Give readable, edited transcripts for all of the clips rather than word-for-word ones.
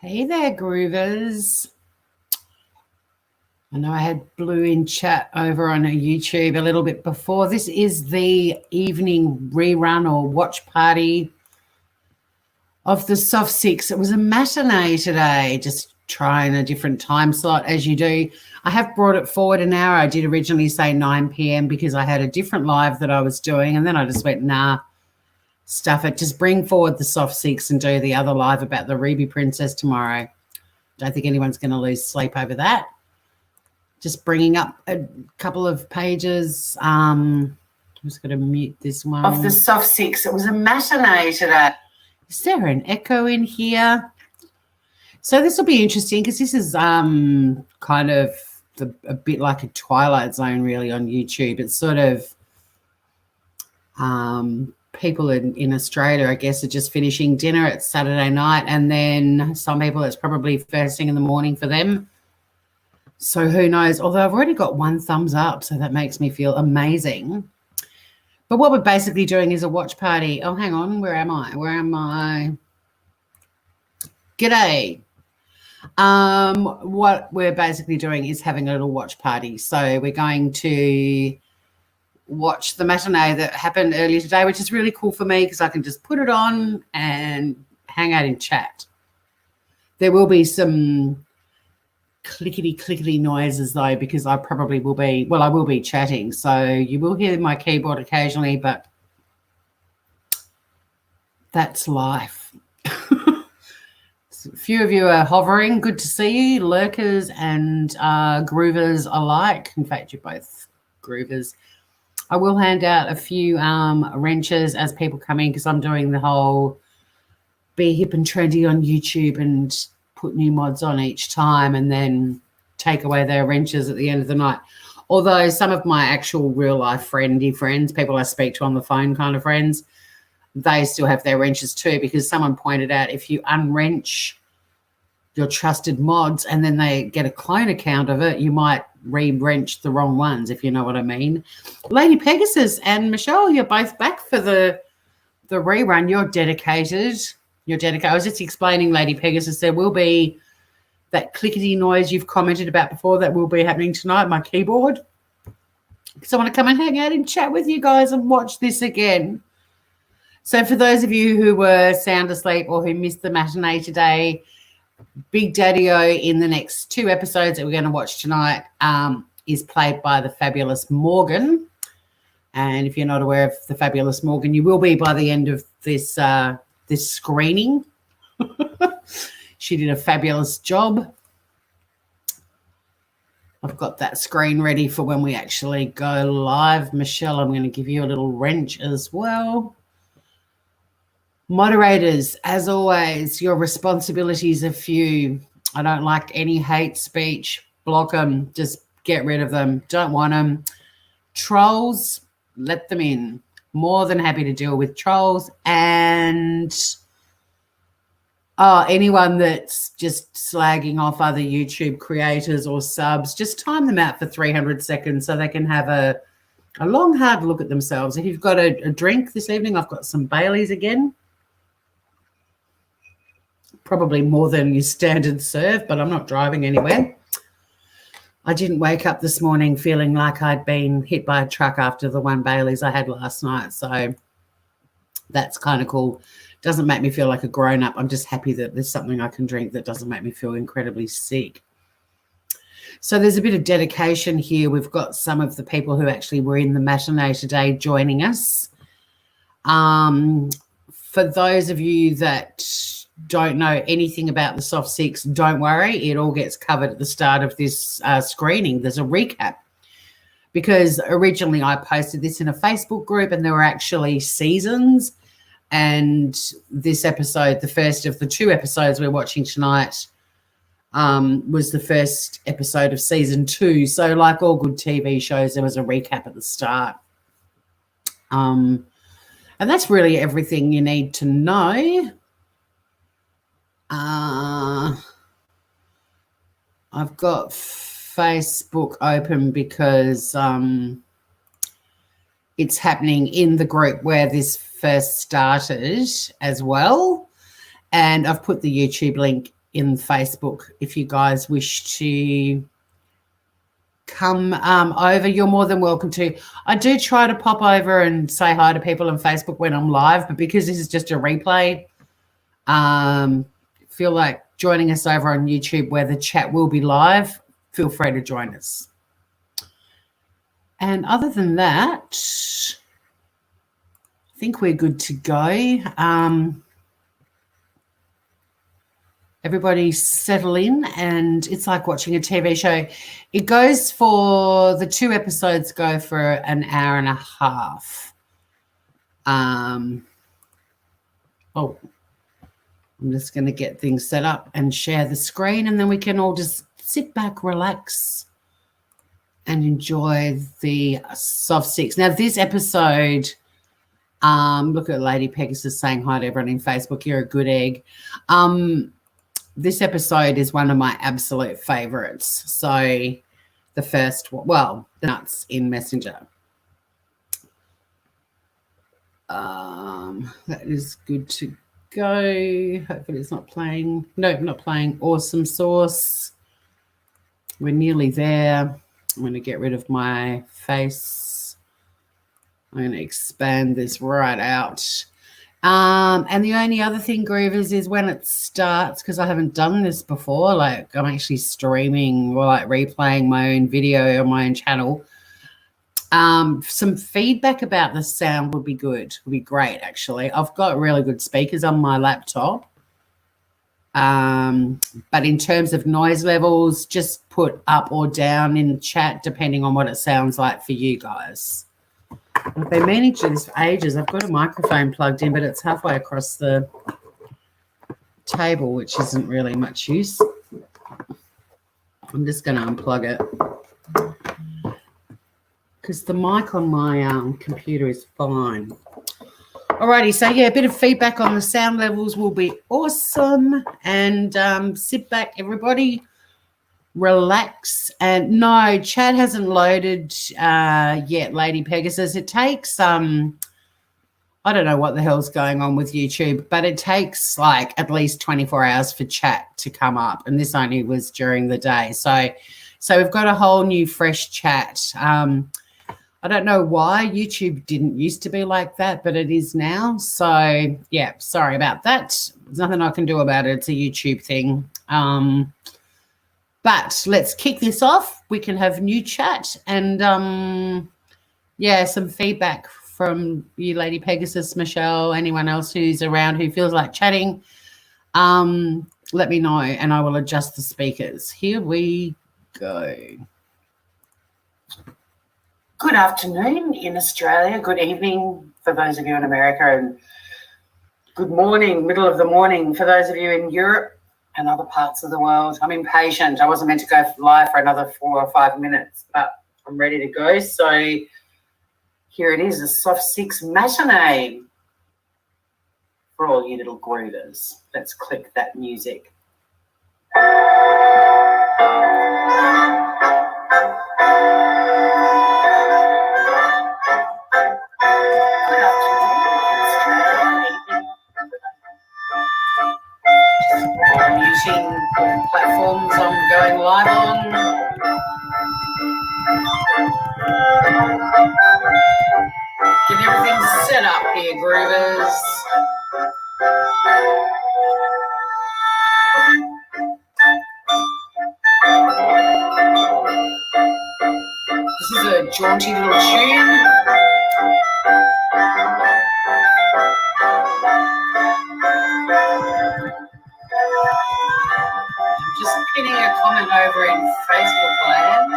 Hey there, Groovers. I know I had Blue in chat over on YouTube a little bit before. This is the evening rerun or watch party of the Soft Six. It was a matinee today, just trying a different time slot as you do. I have brought it forward an hour. I did originally say 9 p.m. because I had a different live that I was doing, and then I just went, nah, stuff it. Just bring forward the Soft Six and do the other live about the Ruby Princess tomorrow. Don't think anyone's going to lose sleep over that. Just bringing up a couple of pages. I'm just going to mute this one. Of the Soft Six. It was a matinee today. Is there an echo in here? So this will be interesting because this is kind of a bit like a Twilight Zone really on YouTube. It's sort of people in Australia, I guess, are just finishing dinner. It's Saturday night, and then some people it's probably first thing in the morning for them. So who knows? Although I've already got 1 thumbs up, so that makes me feel amazing. But what we're basically doing is a watch party. Oh, hang on. Where am I? G'day. What we're basically doing is having a little watch party. So we're going to watch the matinee that happened earlier today, which is really cool for me because I can just put it on and hang out and chat. There will be some clickety noises though, because I probably will be, I will be chatting. So you will hear my keyboard occasionally, but that's life. A few of you are hovering. Good to see you, lurkers and groovers alike. In fact, you're both groovers. I will hand out a few wrenches as people come in because I'm doing the whole be hip and trendy on YouTube and put new mods on each time and then take away their wrenches at the end of the night. Although some of my actual real life friends, people I speak to on the phone kind of friends, they still have their wrenches too, because someone pointed out if you unwrench your trusted mods and then they get a clone account of it, you might re-wrench the wrong ones, if you know what I mean. Lady Pegasus and Michelle, you're both back for the rerun. You're dedicated. I was just explaining, Lady Pegasus, there will be that clickety noise you've commented about before that will be happening tonight, my keyboard. Because I want to come and hang out and chat with you guys and watch this again. So for those of you who were sound asleep or who missed the matinee today, Big Daddy-O in the next 2 episodes that we're going to watch tonight is played by the fabulous Morgan. And if you're not aware of the fabulous Morgan, you will be by the end of this screening. She did a fabulous job. I've got that screen ready for when we actually go live. Michelle, I'm going to give you a little wrench as well. Moderators, as always, your responsibilities are few. I don't like any hate speech. Block them. Just get rid of them. Don't want them. Trolls, let them in. More than happy to deal with trolls. And anyone that's just slagging off other YouTube creators or subs, just time them out for 300 seconds so they can have a long, hard look at themselves. If you've got a drink this evening, I've got some Baileys again. Probably more than your standard serve, but I'm not driving anywhere. I didn't wake up this morning feeling like I'd been hit by a truck after the 1 Baileys I had last night. So that's kind of cool. Doesn't make me feel like a grown-up. I'm just happy that there's something I can drink that doesn't make me feel incredibly sick. So there's a bit of dedication here. We've got some of the people who actually were in the matinee today joining us. For those of you that don't know anything about the Soft Six, don't worry. It all gets covered at the start of this screening. There's a recap because originally I posted this in a Facebook group and there were actually seasons. And this episode, the first of the 2 episodes we're watching tonight, was the first episode of season 2. So like all good TV shows, there was a recap at the start. And that's really everything you need to know. I've got Facebook open because it's happening in the group where this first started as well. And I've put the YouTube link in Facebook. If you guys wish to come over, you're more than welcome to. I do try to pop over and say hi to people on Facebook when I'm live, but because this is just a replay, feel like joining us over on YouTube where the chat will be live, feel free to join us. And other than that, I think we're good to go. Everybody settle in, and it's like watching a TV show. It goes for, the 2 episodes go for an hour and a half. I'm just going to get things set up and share the screen, and then we can all just sit back, relax, and enjoy the soft six. Now, this episode, look at Lady Pegasus saying hi to everyone in Facebook. You're a good egg. This episode is one of my absolute favorites. So the first one, well, the nuts in Messenger. That is good to go. Hopefully it's not playing. No, not playing. Awesome Sauce. We're nearly there. I'm going to get rid of my face. I'm going to expand this right out. And the only other thing, Groovers, is when it starts, because I haven't done this before, like I'm actually streaming or like replaying my own video on my own channel. Some feedback about the sound would be good. Would be great, actually. I've got really good speakers on my laptop. But in terms of noise levels, just put up or down in the chat, depending on what it sounds like for you guys. I've been meaning to do this for ages. I've got a microphone plugged in, but it's halfway across the table, which isn't really much use. I'm just going to unplug it because the mic on my computer is fine. Alrighty, so yeah, a bit of feedback on the sound levels will be awesome. And sit back, everybody. Relax. And no, chat hasn't loaded yet, Lady Pegasus. It takes I don't know what the hell's going on with YouTube, but it takes like at least 24 hours for chat to come up, and this only was during the day. So we've got a whole new fresh chat. I don't know why YouTube didn't used to be like that, but it is now. So yeah, sorry about that. There's nothing I can do about it. It's a YouTube thing. But let's kick this off. We can have new chat and, yeah, some feedback from you, Lady Pegasus, Michelle, anyone else who's around who feels like chatting. Let me know and I will adjust the speakers. Here we go. Good afternoon in Australia. Good evening for those of you in America, and good morning, middle of the morning for those of you in Europe and other parts of the world. I'm impatient. I wasn't meant to go live for another 4 or 5 minutes, but I'm ready to go. So here it is, a soft six matinee for all you little groovers. Let's click that music. I'm using platforms I'm going live on. Get everything set up here, groovers. This is a jaunty little tune. I'm just pinning a comment over in Facebook land.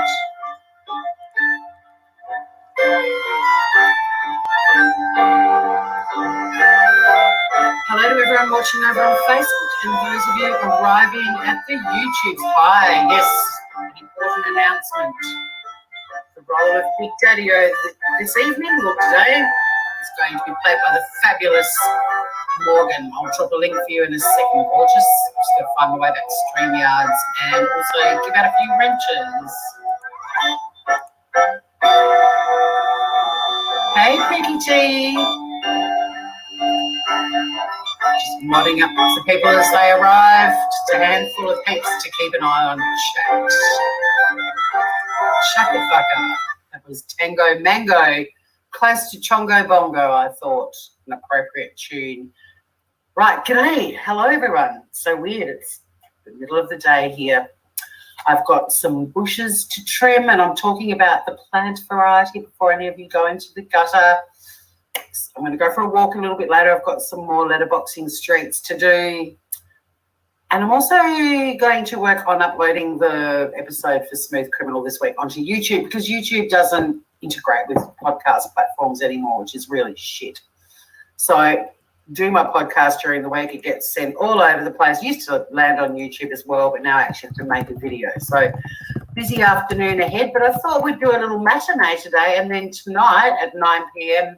Hello to everyone watching over on Facebook and those of you arriving at the YouTube. Hi, yes, an important announcement. The role of Big Daddy-O this evening, look, today, is going to be played by the fabulous Morgan. I'll drop a link for you in a second, gorgeous. Just going to find my way back to StreamYards and also give out a few wrenches. Hey, Pinky T. Just modding up the people as they arrive. Just a handful of peeps to keep an eye on chat. Shut the fuck up. That was Tango Mango. Close to Chongo Bongo, I thought. An appropriate tune. Right, g'day. Hello, everyone. So weird. It's the middle of the day here. I've got some bushes to trim, and I'm talking about the plant variety before any of you go into the gutter. I'm going to go for a walk a little bit later. I've got some more letterboxing streets to do. And I'm also going to work on uploading the episode for Smooth Criminal this week onto YouTube, because YouTube doesn't integrate with podcast platforms anymore, which is really shit. So doing my podcast during the week, it gets sent all over the place. It used to land on YouTube as well, but now I actually have to make a video. So busy afternoon ahead, but I thought we'd do a little matinee today, and then tonight at 9 p.m,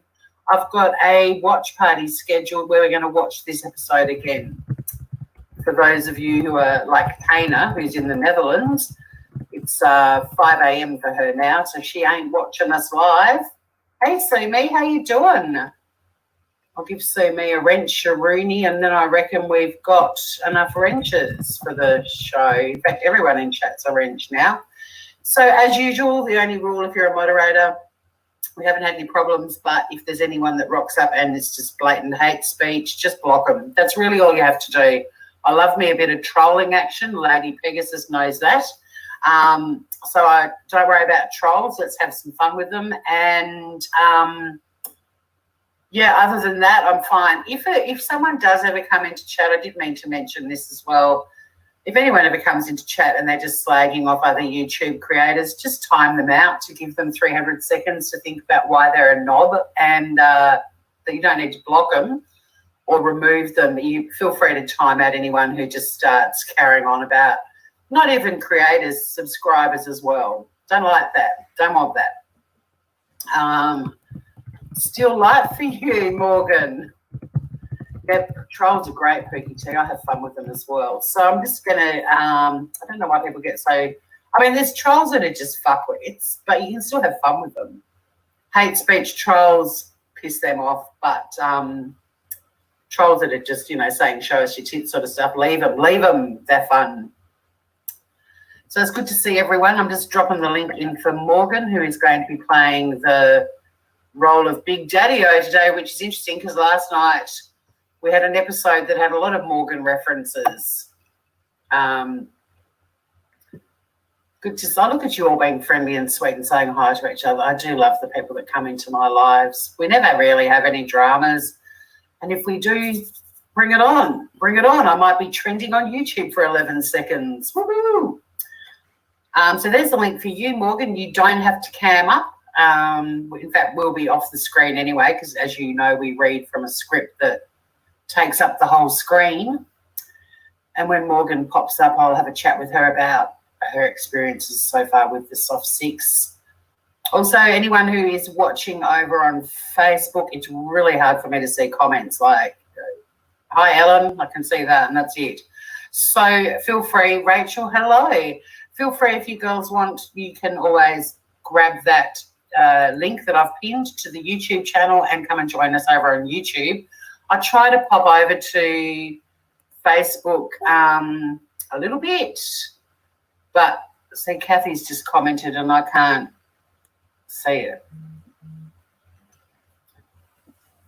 I've got a watch party scheduled where we're going to watch this episode again. For those of you who are like Kana, who's in the Netherlands, it's 5 a.m. for her now, so she ain't watching us live. Hey, Sumi, how you doing? I'll give Sumi a wrench, a Rooney, and then I reckon we've got enough wrenches for the show. In fact, everyone in chat's a wrench now. So as usual, the only rule if you're a moderator, we haven't had any problems, but if there's anyone that rocks up and it's just blatant hate speech, just block them. That's really all you have to do. I love me a bit of trolling action. Lady Pegasus knows that. So I don't worry about trolls. Let's have some fun with them. And, yeah, other than that, I'm fine. If someone does ever come into chat, I did mean to mention this as well. If anyone ever comes into chat and they're just slagging off other YouTube creators, just time them out to give them 300 seconds to think about why they're a knob, and that you don't need to block them or remove them. You feel free to time out anyone who just starts carrying on about not even creators, subscribers as well. Don't like that. Don't want that. Still light for you, Morgan. Yep, trolls are great, Pookie T. I have fun with them as well. So I'm just going to, I don't know why people get so, I mean, there's trolls that are just fuckwits, but you can still have fun with them. Hate speech trolls piss them off, but trolls that are just, you know, saying show us your tits sort of stuff, leave them, they're fun. So it's good to see everyone. I'm just dropping the link in for Morgan, who is going to be playing the role of Big Daddy-O today, which is interesting because last night we had an episode that had a lot of Morgan references. Good to look at you all being friendly and sweet and saying hi to each other. I do love the people that come into my lives. We never really have any dramas. And if we do, bring it on. Bring it on. I might be trending on YouTube for 11 seconds. Woo-hoo! So there's the link for you, Morgan. You don't have to cam up. In fact, we'll be off the screen anyway because, as you know, we read from a script that takes up the whole screen. And when Morgan pops up, I'll have a chat with her about her experiences so far with the Soft 6. Also, anyone who is watching over on Facebook, it's really hard for me to see comments like, hi, Ellen, I can see that, and that's it. So feel free. Rachel, hello. Feel free if you girls want, you can always grab that link that I've pinned to the YouTube channel and come and join us over on YouTube. I try to pop over to Facebook a little bit, but see, Kathy's just commented and I can't see it,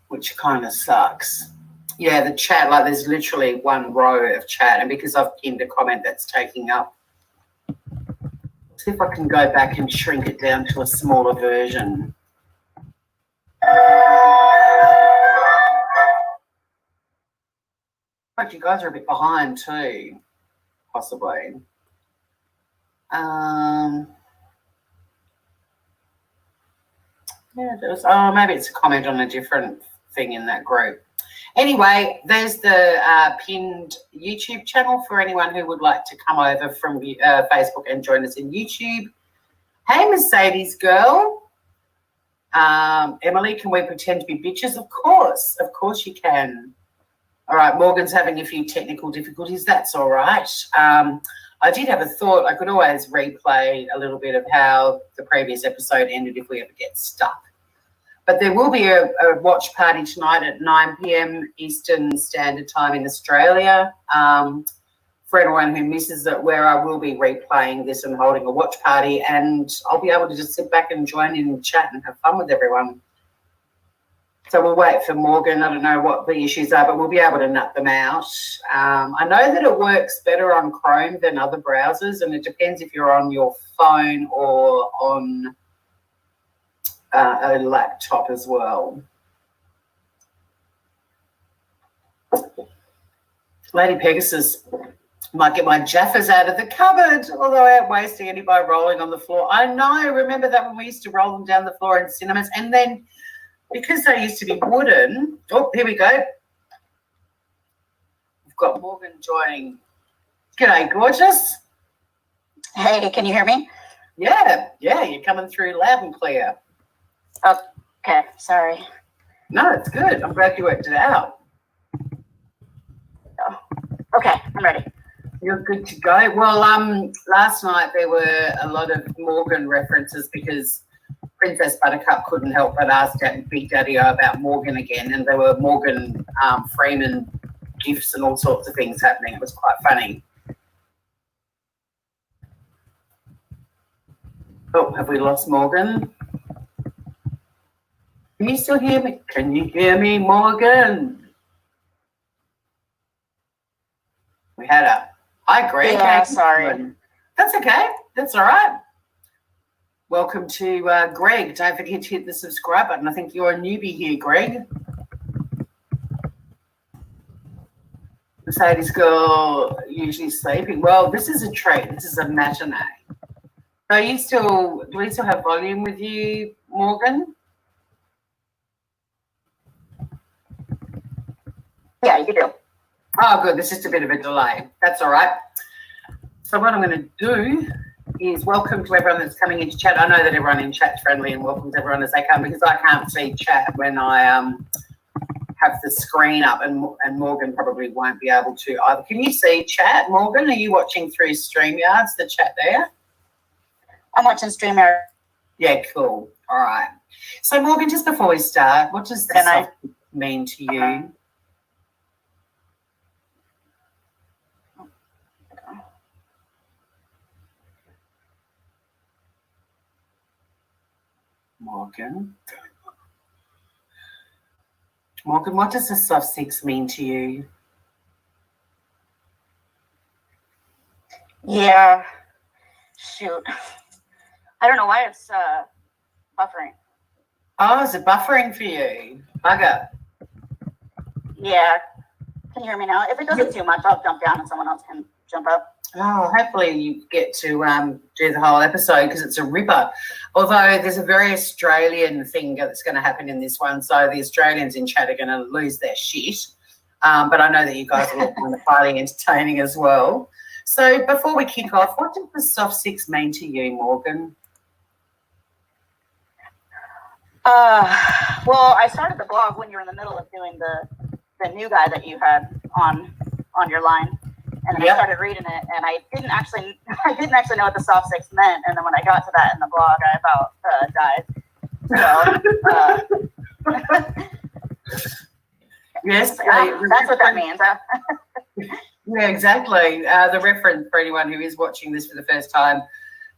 which kind of sucks. Yeah, the chat, like there's literally one row of chat, and because I've pinned a comment that's taking up. Let's see if I can go back and shrink it down to a smaller version. But you guys are a bit behind too, possibly. Yeah, maybe it's a comment on a different thing in that group. Anyway, there's the pinned YouTube channel for anyone who would like to come over from Facebook and join us in YouTube. Hey, Mercedes girl. Emily, can we pretend to be bitches? Of course you can. All right, Morgan's having a few technical difficulties. That's all right. I did have a thought. I could always replay a little bit of how the previous episode ended if we ever get stuck. But there will be a watch party tonight at 9 p.m. Eastern Standard Time in Australia. For anyone who misses it, where I will be replaying this and holding a watch party, and I'll be able to just sit back and join in and chat and have fun with everyone. So we'll wait for Morgan. I don't know what the issues are, but we'll be able to nut them out. I know that it works better on Chrome than other browsers, and it depends if you're on your phone or on a laptop as well. Lady Pegasus might get my Jaffas out of the cupboard, although I ain't wasting any by rolling on the floor. I know. Remember that when we used to roll them down the floor in cinemas? And then because they used to be wooden, oh, here we go. We've got Morgan joining. G'day, gorgeous. Hey, can you hear me? Yeah, you're coming through loud and clear. Okay, sorry. No, it's good. I'm glad you worked it out. Oh, okay, I'm ready. You're good to go. Well, last night there were a lot of Morgan references because Princess Buttercup couldn't help but ask Big Daddy-O about Morgan again, and there were Morgan Freeman gifts and all sorts of things happening. It was quite funny. Oh, have we lost Morgan? Can you still hear me? Can you hear me, Morgan? We had a... Hi, Greg. Yeah, sorry. That's okay. That's all right. Welcome to Greg. Don't forget to hit the subscribe button. I think you're a newbie here, Greg. Mercedes girl usually sleeping. Well, this is a treat. This is a matinee. So do we still have volume with you, Morgan? Yeah, you do. Oh, good. There's just a bit of a delay. That's all right. So what I'm going to do is welcome to everyone that's coming into chat. I know that everyone in chat's friendly and welcomes everyone as they come because I can't see chat when I have the screen up, and Morgan probably won't be able to either. Can you see chat, Morgan? Are you watching through StreamYards, the chat there? I'm watching StreamYard. Yeah, cool. All right. So, Morgan, just before we start, what does this mean to you? Morgan, what does the soft six mean to you? Yeah. Shoot. I don't know why it's buffering. Oh, is it buffering for you? Bugger. Yeah. Can you hear me now? If it doesn't too much, I'll jump down and someone else can jump up. Oh, hopefully you get to do the whole episode because it's a ripper. Although there's a very Australian thing that's going to happen in this one, so the Australians in chat are going to lose their shit. But I know that you guys will find it highly entertaining as well. So before we kick off, what does the soft six mean to you, Morgan? Well, I started the blog when you were in the middle of doing the new guy that you had on your line. And then I started reading it, and I didn't actually know what the soft six meant. And then when I got to that in the blog, I about died. So, yes, that's what that means. Yeah, exactly. The reference for anyone who is watching this for the first time,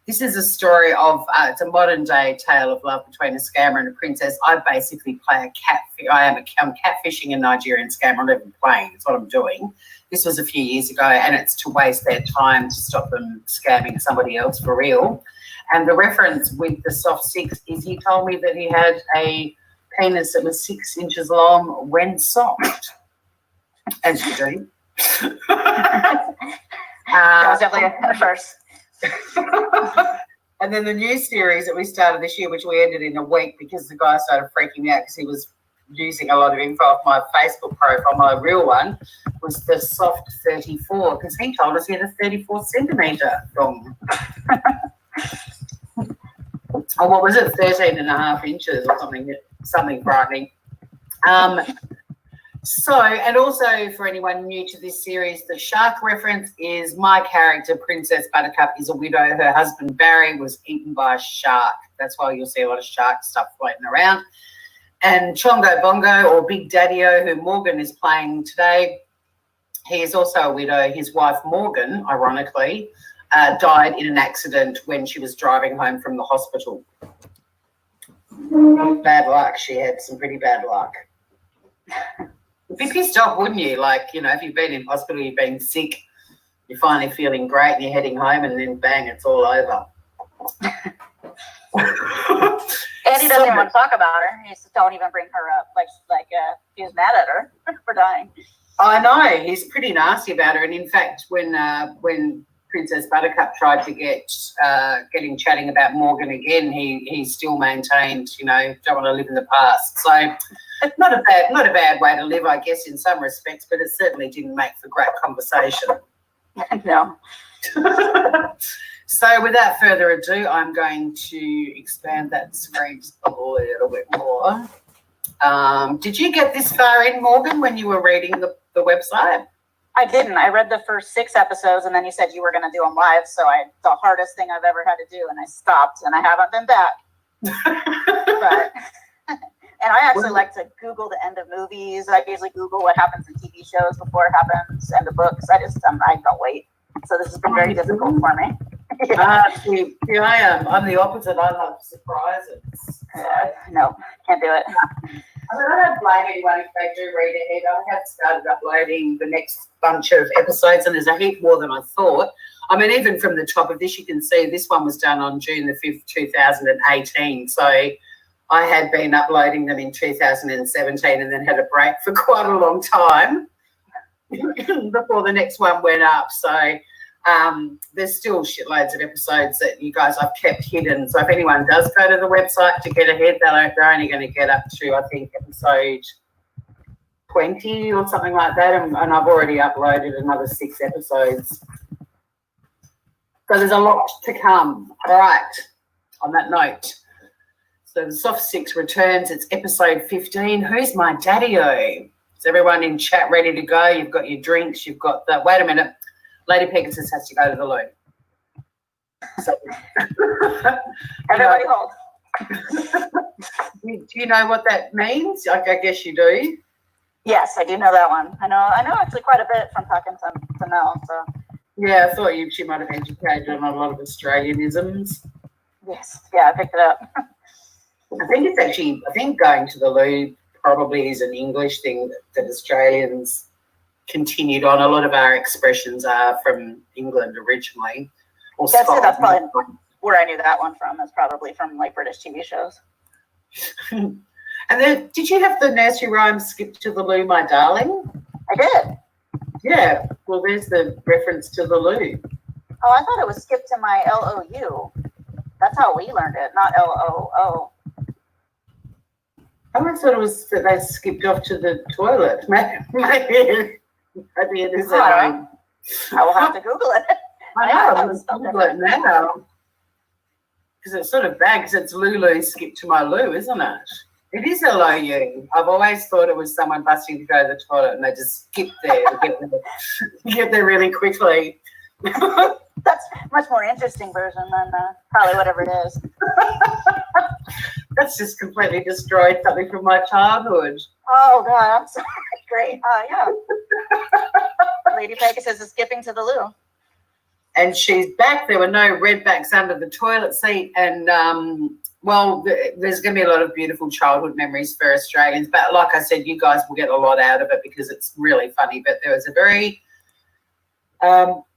this is a story of it's a modern day tale of love between a scammer and a princess. I basically play a catfish. I'm catfishing a Nigerian scammer. I'm not even playing. It's what I'm doing. This was a few years ago, and it's to waste their time to stop them scamming somebody else for real. And the reference with the soft six is he told me that he had a penis that was 6 inches long when soft, as you do. That was definitely a first. And then the new series that we started this year, which we ended in a week because the guy started freaking me out because he was using a lot of info off my Facebook profile, my real one, was the soft 34 because he told us he had a 34 centimetre dong. Oh, what was it? 13.5 inches or something frightening. So, and also for anyone new to this series, the shark reference is my character, Princess Buttercup, is a widow. Her husband, Barry, was eaten by a shark. That's why you'll see a lot of shark stuff floating around. And Chongo Bongo, or Big Daddy-O, who Morgan is playing today, he is also a widow. His wife, Morgan, ironically, died in an accident when she was driving home from the hospital. Bad luck. She had some pretty bad luck. You'd be pissed off, wouldn't you? Like, you know, if you've been in hospital, you've been sick, you're finally feeling great and you're heading home and then bang, it's all over. Andy doesn't even want to talk about her. He says, don't even bring her up. Like he was mad at her for dying. I know. He's pretty nasty about her. And in fact, when Princess Buttercup tried to get him chatting about Morgan again, he still maintained, you know, don't want to live in the past. So not a bad way to live, I guess, in some respects, but it certainly didn't make for great conversation. No. So without further ado, I'm going to expand that screen just a little bit more. Did you get this far in, Morgan, when you were reading the website? I didn't. I read the first 6 episodes, and then you said you were going to do them live, so the hardest thing I've ever had to do, and I stopped, and I haven't been back. And I actually like to Google the end of movies. I usually Google what happens in TV shows before it happens, and the books. I don't wait. So this has been very difficult for me. See, here I am. I'm the opposite. I love surprises. No, can't do it. I mean, I don't blame anyone if they do read ahead. I have started uploading the next bunch of episodes, and there's a heap more than I thought. I mean, even from the top of this, you can see this one was done on June the 5th, 2018. So I had been uploading them in 2017 and then had a break for quite a long time before the next one went up. So there's still shitloads of episodes that you guys I've kept hidden. So if anyone does go to the website to get ahead, they're only going to get up to, I think, episode 20 or something like that. And I've already uploaded another 6 episodes. So there's a lot to come. All right, on that note. So the Soft 6 returns. It's episode 15. Who's my daddy-o? Is everyone in chat ready to go? You've got your drinks. You've got the... Wait a minute. Lady Pegasus has to go to the loo. So, everybody hold. Do you know what that means? I guess you do. Yes, I do know that one. I know actually quite a bit from talking to Mel. So yeah, I thought she might have educated on a lot of Australianisms. Yes, yeah, I picked it up. I think going to the loo probably is an English thing that Australians continued on. A lot of our expressions are from England originally. Or that's probably where I knew that one from. It's probably from like British TV shows. And then, did you have the nursery rhyme "Skip to the loo, my darling"? I did. Yeah. Well, there's the reference to the loo. Oh, I thought it was "skip to my LOU." That's how we learned it, not LOO. I always thought it was that they skipped off to the toilet. Maybe it is that way. I will have to Google it. I know. I'm going to Google it now. Because it's sort of bad, because it's Lulu, skip to my loo, isn't it? It is LOU. I've always thought it was someone busting to go to the toilet and they just skip there to get there really quickly. That's a much more interesting version than probably whatever it is. That's just completely destroyed something from my childhood. Oh, God, I'm sorry. Great. Yeah. Lady Pegasus is skipping to the loo. And she's back. There were no redbacks under the toilet seat. And, there's going to be a lot of beautiful childhood memories for Australians. But like I said, you guys will get a lot out of it because it's really funny. But there was a very,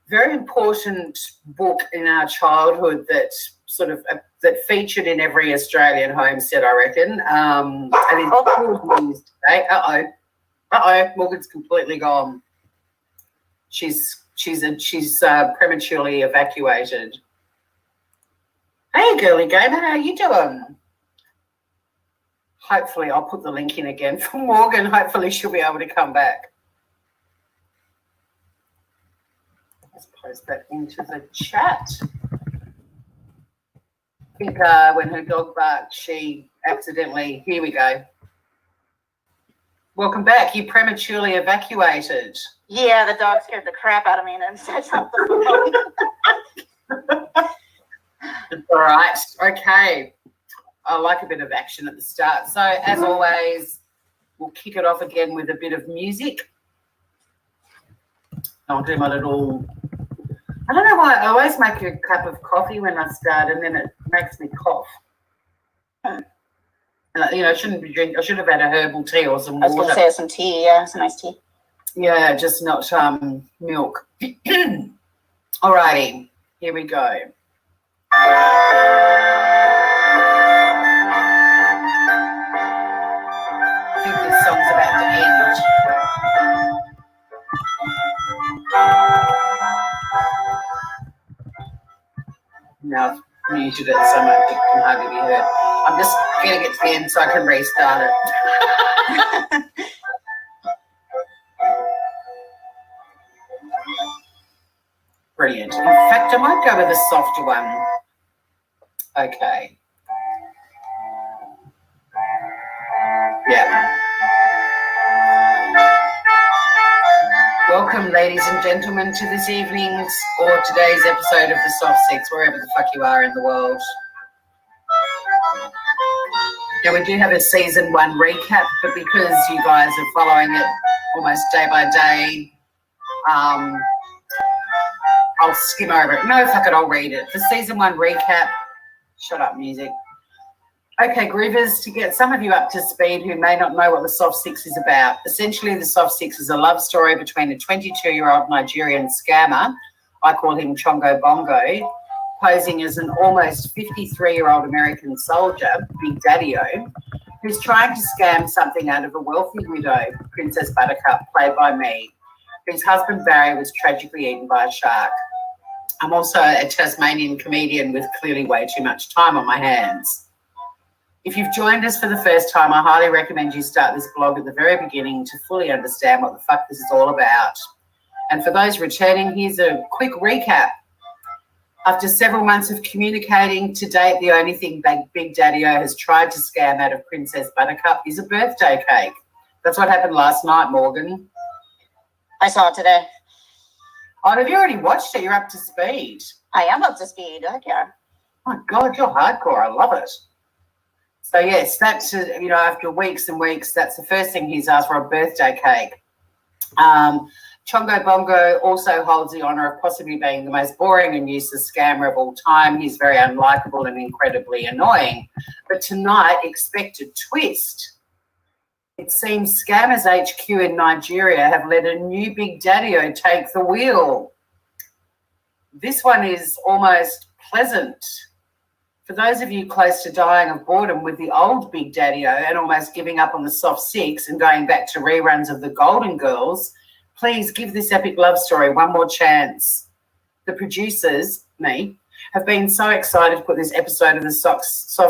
very important book in our childhood that sort of that featured in every Australian homestead, I reckon. And it's today. Uh-oh, Morgan's completely gone. She's prematurely evacuated. Hey, girly gamer, how you doing? Hopefully, I'll put the link in again for Morgan. Hopefully, she'll be able to come back. Let's post that into the chat. I think when her dog barked, she accidentally... Here we go. Welcome back. You prematurely evacuated. Yeah, the dog scared the crap out of me and then said something. All right. Okay. I like a bit of action at the start. So as always, we'll kick it off again with a bit of music. I'll do my little, I don't know why I always make a cup of coffee when I start and then it makes me cough. I shouldn't be drinking. I should have had a herbal tea or some water. I was going to say some tea. Yeah, some nice tea. Yeah, just not milk. Alrighty, here we go. I think this song's about to end. No, I've muted it so much it can hardly be heard. I'm just getting it to the end so I can restart it. Brilliant. In fact, I might go with a softer one. Okay. Yeah. Welcome, ladies and gentlemen, to this evening's or today's episode of The Soft Six, wherever the fuck you are in the world. Now, we do have a season 1 recap, but because you guys are following it almost day by day, I'll skim over it. No, fuck it, I'll read it. The season 1 recap. Shut up, music. Okay, Groovers, to get some of you up to speed who may not know what the Soft Six is about, essentially the Soft Six is a love story between a 22-year-old Nigerian scammer, I call him Chongo Bongo, posing as an almost 53-year-old American soldier, Big Daddy-O, who's trying to scam something out of a wealthy widow, Princess Buttercup, played by me, whose husband Barry was tragically eaten by a shark. I'm also a Tasmanian comedian with clearly way too much time on my hands. If you've joined us for the first time, I highly recommend you start this blog at the very beginning to fully understand what the fuck this is all about. And for those returning, here's a quick recap. After several months of communicating, to date, the only thing Big Daddy-O has tried to scam out of Princess Buttercup is a birthday cake. That's what happened last night, Morgan. I saw it today. Oh, have you already watched it? You're up to speed. I am up to speed. Heck yeah. Oh, my God, you're hardcore. I love it. So, yes, that's, after weeks and weeks, that's the first thing he's asked for, a birthday cake. Chongo Bongo also holds the honour of possibly being the most boring and useless scammer of all time. He's very unlikable and incredibly annoying. But tonight, expect a twist. It seems Scammers HQ in Nigeria have let a new Big Daddy-O take the wheel. This one is almost pleasant. For those of you close to dying of boredom with the old Big Daddy-O and almost giving up on the Soft Six and going back to reruns of the Golden Girls, please give this epic love story one more chance. The producers, me, have been so excited to put this episode of the Soft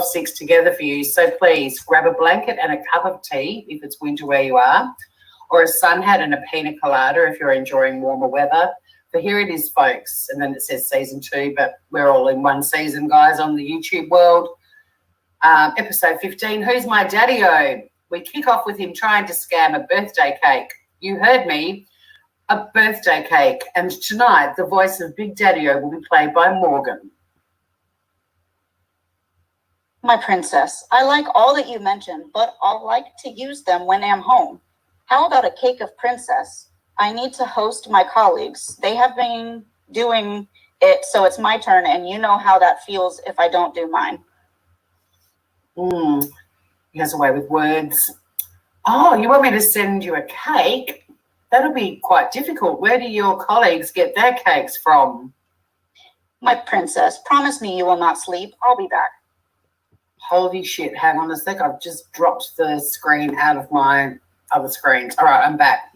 Six together for you, so please grab a blanket and a cup of tea if it's winter where you are, or a sun hat and a pina colada if you're enjoying warmer weather. But here it is, folks, and then it says season 2, but we're all in one season, guys, on the YouTube world. Episode 15, Who's My Daddy-O? We kick off with him trying to scam a birthday cake. You heard me, a birthday cake. And tonight, the voice of Big Daddy-O will be played by Morgan. My princess, I like all that you mentioned, but I'll like to use them when I'm home. How about a cake of princess? I need to host my colleagues. They have been doing it, so it's my turn, and you know how that feels if I don't do mine. He has a way with words. Oh, you want me to send you a cake? That'll be quite difficult. Where do your colleagues get their cakes from? My princess, promise me you will not sleep. I'll be back. Holy shit, hang on a sec. I've just dropped the screen out of my other screens. All right, I'm back.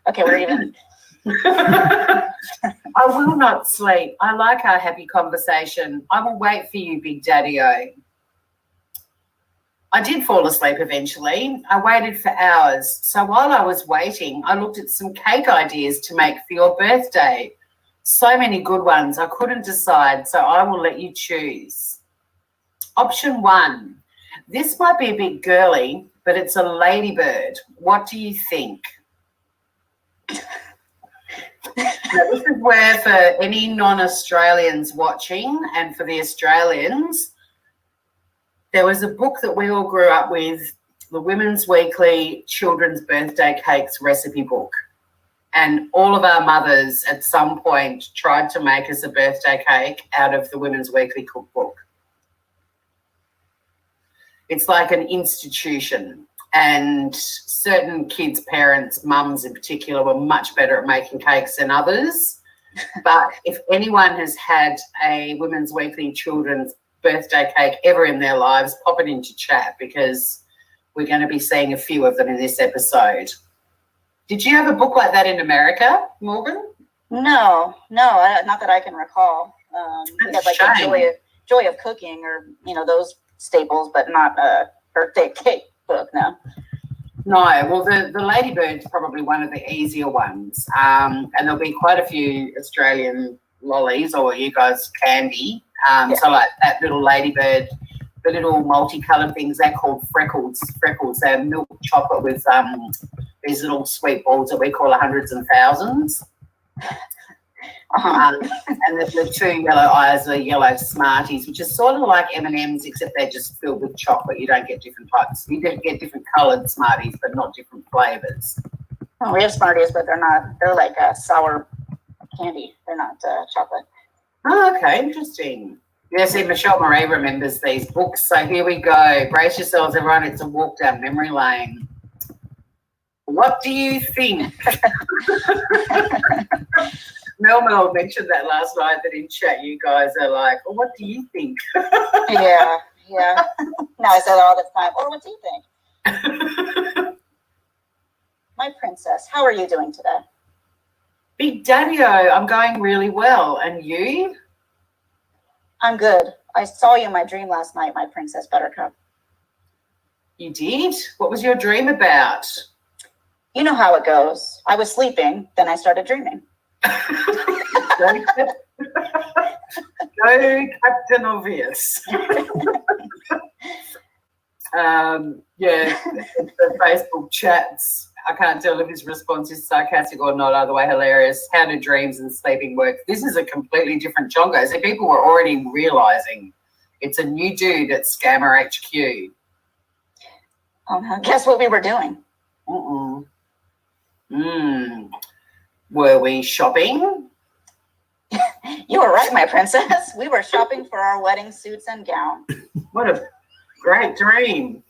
Okay, we're even. I will not sleep. I like our happy conversation. I will wait for you, Big Daddy-O. I did fall asleep eventually. I waited for hours. So while I was waiting, I looked at some cake ideas to make for your birthday. So many good ones. I couldn't decide, so I will let you choose. Option 1. This might be a bit girly, but it's a ladybird. What do you think? Now, this is where, for any non-Australians watching and for the Australians, There was a book that we all grew up with, the Women's Weekly Children's Birthday Cakes Recipe Book. And all of our mothers at some point tried to make us a birthday cake out of the Women's Weekly cookbook. It's like an institution, and certain kids' parents, mums in particular, were much better at making cakes than others. But if anyone has had a Women's Weekly children's birthday cake ever in their lives, pop it into chat, because we're going to be seeing a few of them in this episode. Did you have a book like that in America, Morgan? No, not that I can recall. We had like a Joy of Cooking, or those staples, but not a birthday cake book. No. No, well, the Ladybird's probably one of the easier ones, and there'll be quite a few Australian lollies, or you guys candy. So like that little Ladybird, the little multicoloured things, they're called freckles. They're milk chocolate with these little sweet balls that we call hundreds and thousands. And the two yellow eyes are yellow Smarties, which is sort of like M&Ms, except they're just filled with chocolate. You don't get different types. You get different coloured Smarties, but not different flavours. Oh, we have Smarties, but they're not. They're like sour candy. They're not chocolate. Oh, okay, interesting. Yeah, see, Michelle Marie remembers these books. So here we go. Brace yourselves, everyone. It's a walk down memory lane. What do you think? Mel mentioned that last night, that in chat you guys are like, well, what do you think? Yeah. No, I say that all the time. Or what do you think? My princess, how are you doing today? Big Daddy-O, I'm going really well. And you? I'm good. I saw you in my dream last night, my Princess Buttercup. You did? What was your dream about? You know how it goes. I was sleeping, then I started dreaming. Go Captain Obvious. The Facebook chats, I can't tell if his response is sarcastic or not, either way hilarious. How do dreams and sleeping work? This is a completely different Jongo. So people were already realising it's a new dude at Scammer HQ. Guess what we were doing? Were we shopping? You were right, my princess. We were shopping for our wedding suits and gown. What a great dream.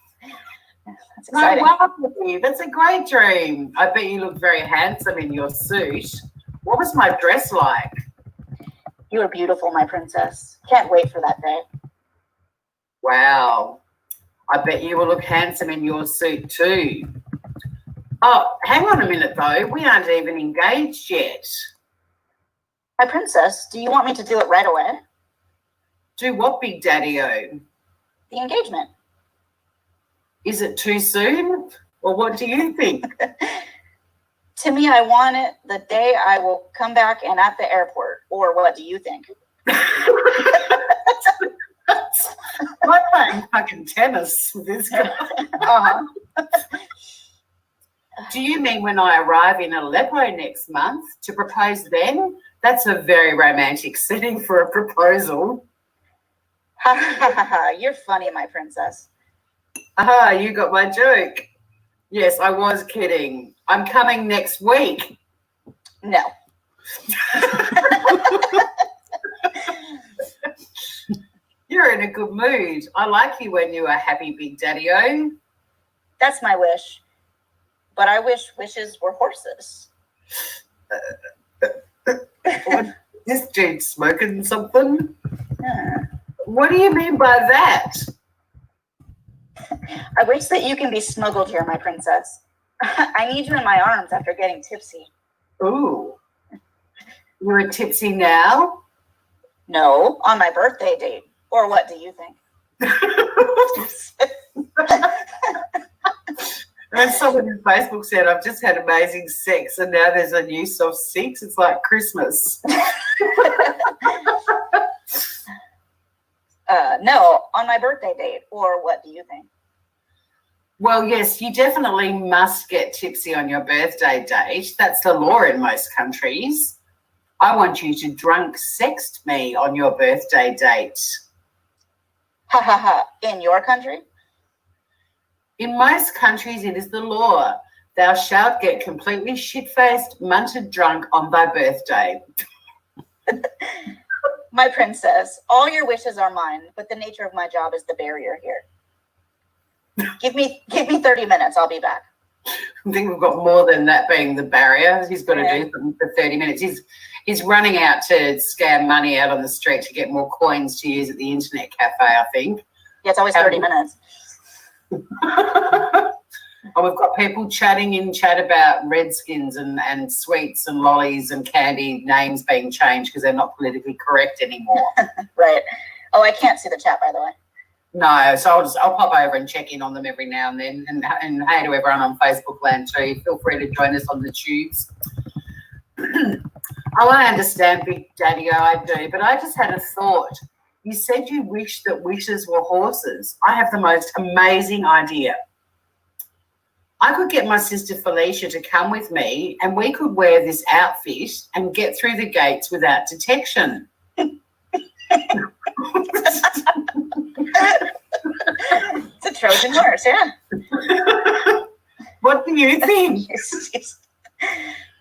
That's exciting. No, that's a great dream. I bet you look very handsome in your suit. What was my dress like? You were beautiful, my princess. Can't wait for that day. Wow. I bet you will look handsome in your suit too. Oh, hang on a minute though. We aren't even engaged yet. My princess, do you want me to do it right away? Do what, Big Daddy-O? The engagement. Is it too soon? Or what do you think? To me, I want it the day I will come back and at the airport. Or what do you think? I'm playing fucking tennis with this guy. Do you mean when I arrive in Aleppo next month to propose then? That's a very romantic setting for a proposal. Ha ha ha ha! You're funny, my princess. Aha, you got my joke. Yes, I was kidding. I'm coming next week. No. You're in a good mood. I like you when you are happy, Big Daddy-O. That's my wish. But I wish wishes were horses. This dude smoking something? What do you mean by that? I wish that you can be smuggled here, my princess. I need you in my arms after getting tipsy. Ooh. You're tipsy now? No, on my birthday date. Or what do you think? And someone in Facebook said, I've just had amazing sex and now there's a new soft six. It's like Christmas. No, on my birthday date. Or what do you think? Well, yes, you definitely must get tipsy on your birthday date. That's the law in most countries. I want you to drunk sext me on your birthday date. Ha ha ha. In your country? In most countries, it is the law. Thou shalt get completely shit-faced, munted drunk on thy birthday. My princess, all your wishes are mine, but the nature of my job is the barrier here. Give me 30 minutes. I'll be back. I think we've got more than that being the barrier. He's got to do something for 30 minutes. He's running out to scam money out on the street to get more coins to use at the internet cafe, I think. Yeah, it's always 30 minutes. And we've got people chatting in chat about Redskins and sweets and lollies and candy names being changed because they're not politically correct anymore. Right. Oh, I can't see the chat, by the way. No, so I'll pop over and check in on them every now and then. And hey to everyone on Facebook land too. Feel free to join us on the tubes. I understand, Big Daddy, I do, but I just had a thought. You said you wish that wishes were horses. I have the most amazing idea. I could get my sister Felicia to come with me and we could wear this outfit and get through the gates without detection. It's a Trojan horse, yeah. What do you think?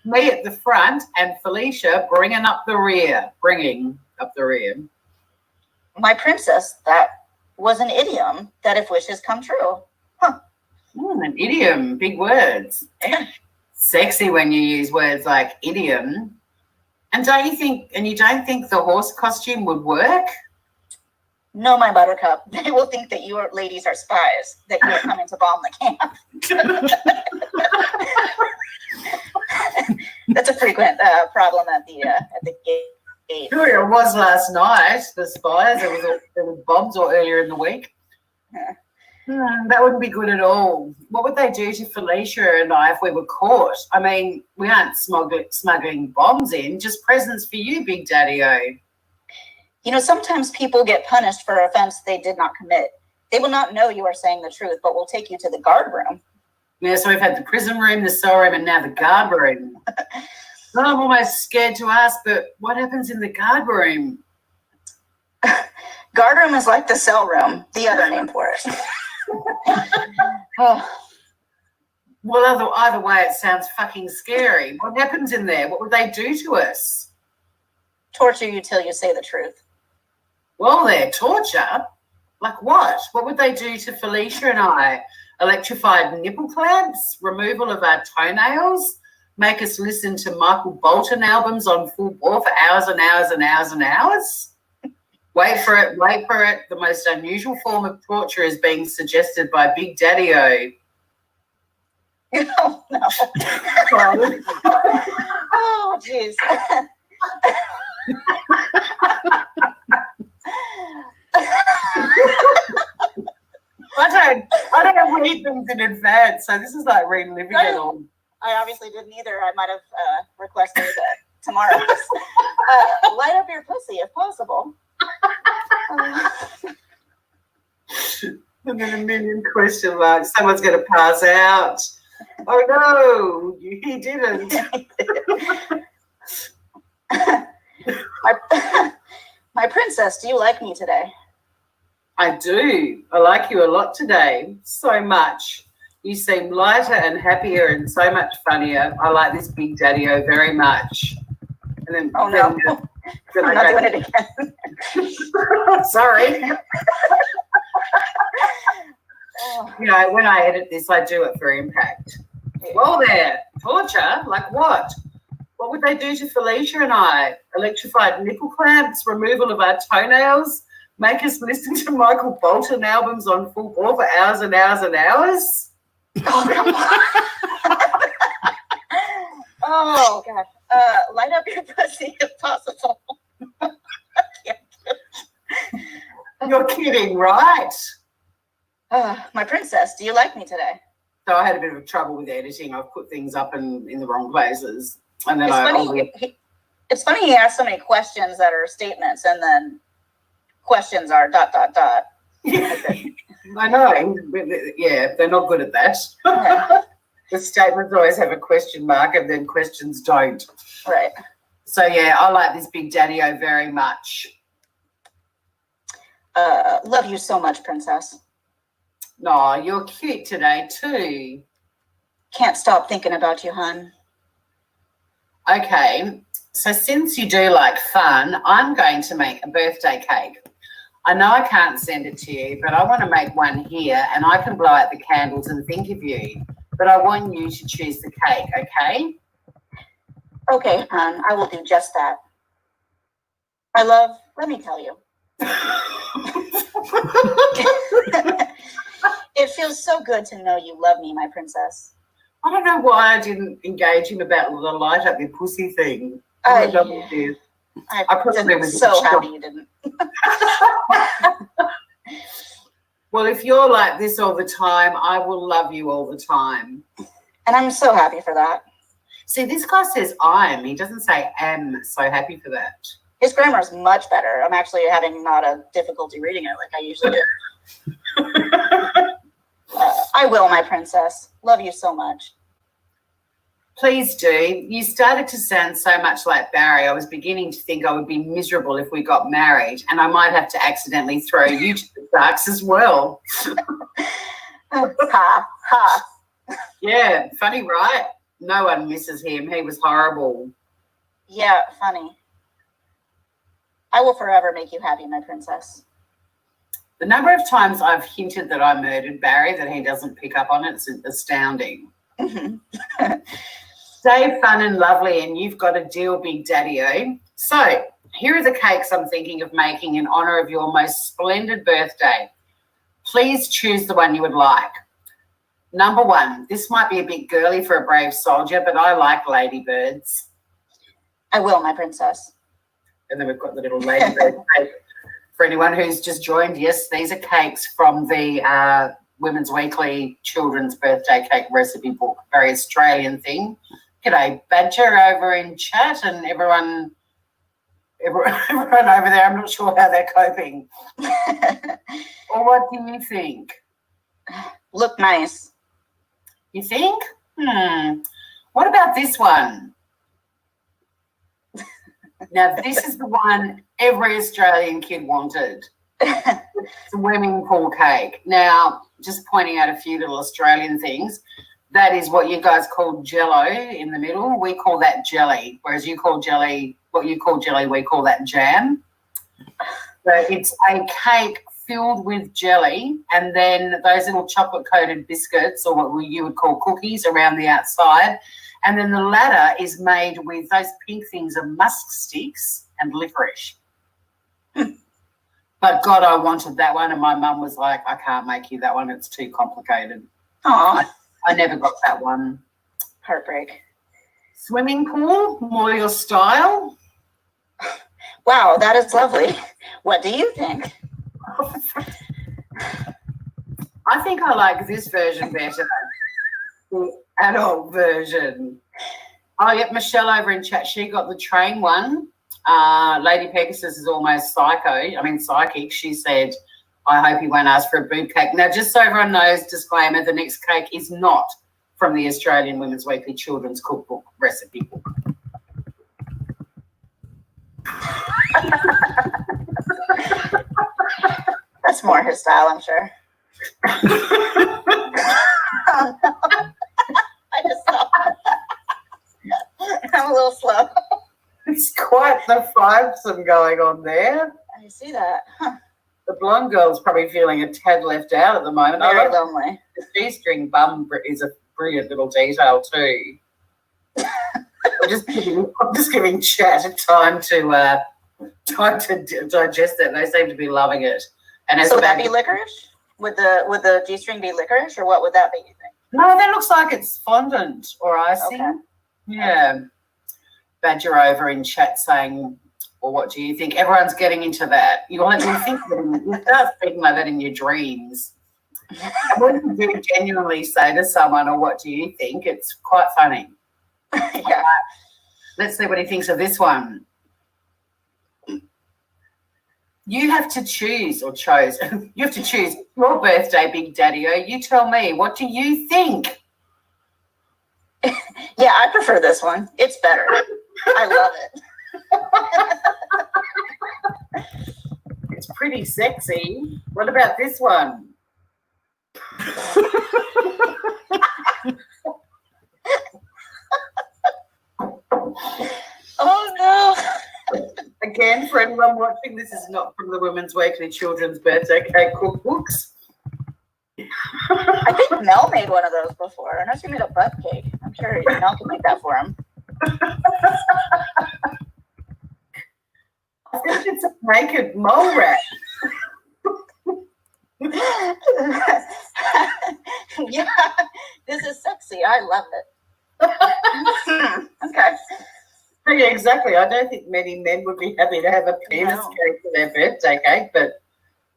Me at the front and Felicia bringing up the rear. My princess, that was an idiom that if wishes come true. Huh. An idiom, big words. Sexy when you use words like idiom. And you don't think the horse costume would work? No, my buttercup. They will think that you ladies are spies, that you are coming to bomb the camp. That's a frequent problem at the gate. Sure, it was last night, the spies. There was bombs or earlier in the week. Yeah. That wouldn't be good at all. What would they do to Felicia and I if we were caught? I mean, we aren't smuggling bombs in, just presents for you, Big Daddy-O. You know, sometimes people get punished for an offense they did not commit. They will not know you are saying the truth, but will take you to the guard room. Yeah, so we've had the prison room, the cell room, and now the guard room. I'm almost scared to ask, but what happens in the guard room? Guard room is like the cell room, the other name for it. Oh. Well, either way, it sounds fucking scary. What happens in there? What would they do to us? Torture you till you say the truth. Well, there, torture? Like what? What would they do to Felicia and I? Electrified nipple clamps? Removal of our toenails? Make us listen to Michael Bolton albums on full bore for hours and hours and hours and hours? Wait for it. The most unusual form of torture is being suggested by Big Daddy-O. Oh, no. Oh, jeez. I don't read things in advance, so this is like reliving it all. I obviously didn't either. I might have requested tomorrow. Light up your pussy if possible. And then a million question marks. Someone's going to pass out. Oh no, he didn't. My princess, do you like me today? I do. I like you a lot today. So much. You seem lighter and happier and so much funnier. I like this Big Daddy-O very much. And then, oh no. Then I'm not doing it again. Sorry. You know, when I edit this, I do it for impact. Yeah. Well, there, torture? Like what? What would they do to Felicia and I? Electrified nipple clamps, removal of our toenails, make us listen to Michael Bolton albums on full bore for hours and hours and hours? Oh, come on. Oh, gosh. Light up your pussy if possible. You're kidding, right? My princess, do you like me today? So I had a bit of trouble with editing. I've put things up in the wrong places. And then it's funny he asks so many questions that are statements and then questions are ... Yeah, I know. Yeah, they're not good at that. Yeah. The statements always have a question mark and then questions don't. Right. So, yeah, I like this Big Daddy-O very much. Love you so much, princess. No, you're cute today too. Can't stop thinking about you, hun. Okay, so since you do like fun, I'm going to make a birthday cake. I know I can't send it to you, but I want to make one here, and I can blow out the candles and think of you. But I want you to choose the cake, okay? Okay, hon, I will do just that. My love, let me tell you. It feels so good to know you love me, my princess. I don't know why I didn't engage him about the light up your pussy thing. I probably was so happy you didn't. Well, if you're like this all the time, I will love you all the time. And I'm so happy for that. See, this guy says I'm. He doesn't say am. So happy for that. His grammar is much better. I'm actually having not a difficulty reading it like I usually do. I will, my princess. Love you so much. Please do. You started to sound so much like Barry. I was beginning to think I would be miserable if we got married, and I might have to accidentally throw you to the sharks as well. Ha, ha. Yeah, funny, right? No one misses him. He was horrible. Yeah, funny. I will forever make you happy, my princess. The number of times I've hinted that I murdered Barry that he doesn't pick up on it's astounding. Stay fun and lovely, and you've got a deal, Big Daddy-O. So here are the cakes I'm thinking of making in honour of your most splendid birthday. Please choose the one you would like. Number 1, this might be a bit girly for a brave soldier, but I like ladybirds. I will, my princess. And then we've got the little ladybird cake. For anyone who's just joined, yes, these are cakes from the Women's Weekly Children's Birthday Cake Recipe Book, very Australian thing. G'day, Badger, over in chat, and everyone over there. I'm not sure how they're coping. Or what do you think? Look nice. You think? What about this one? Now, this is the one every Australian kid wanted. Swimming pool cake. Now, just pointing out a few little Australian things. That is what you guys call jello in the middle. We call that jelly, whereas you call jelly, what you call jelly, we call that jam. So it's a cake filled with jelly, and then those little chocolate-coated biscuits, or what you would call cookies, around the outside. And then the ladder is made with those pink things of musk sticks and licorice. But God, I wanted that one, and my mum was like, I can't make you that one. It's too complicated. Oh, I never got that one. Heartbreak. Swimming pool, more your style. Wow, that is lovely. What do you think? I think I like this version better. The adult version. Oh, yep, Michelle over in chat, she got the train one. Lady Pegasus is almost psychic. She said, I hope he won't ask for a boob cake. Now, just so everyone knows, disclaimer, the next cake is not from the Australian Women's Weekly Children's Cookbook Recipe Book. That's more his style, I'm sure. Oh, no. I just saw I'm a little slow. It's quite the vibesome going on there. I see that. Huh. The blonde girl's probably feeling a tad left out at the moment. Very lonely. The G-string bum is a brilliant little detail too. I'm just giving chat time to digest it. They seem to be loving it. And so would that be licorice? Would the G-string be licorice, or what would that be, you think? No, that looks like it's fondant or icing. Okay. Yeah. Badger over in chat saying, well, what do you think? Everyone's getting into that. You start speaking like that in your dreams. And when you do genuinely say to someone, or what do you think, it's quite funny. Yeah. Let's see what he thinks of this one. You have to choose your birthday, Big Daddy-O. You tell me, what do you think? Yeah, I prefer this one. It's better. I love it. It's pretty sexy. What about this one? Oh, no. Again, for anyone watching, this is not from the Women's Weekly Children's Birthday Cake Cookbooks. I think Mel made one of those before. I know she made a butt cake. I'm sure Mel can make that for him. I think it's a naked mole rat. Yeah, this is sexy. I love it. Okay. Yeah, exactly. I don't think many men would be happy to have a penis cake for their birthday cake, but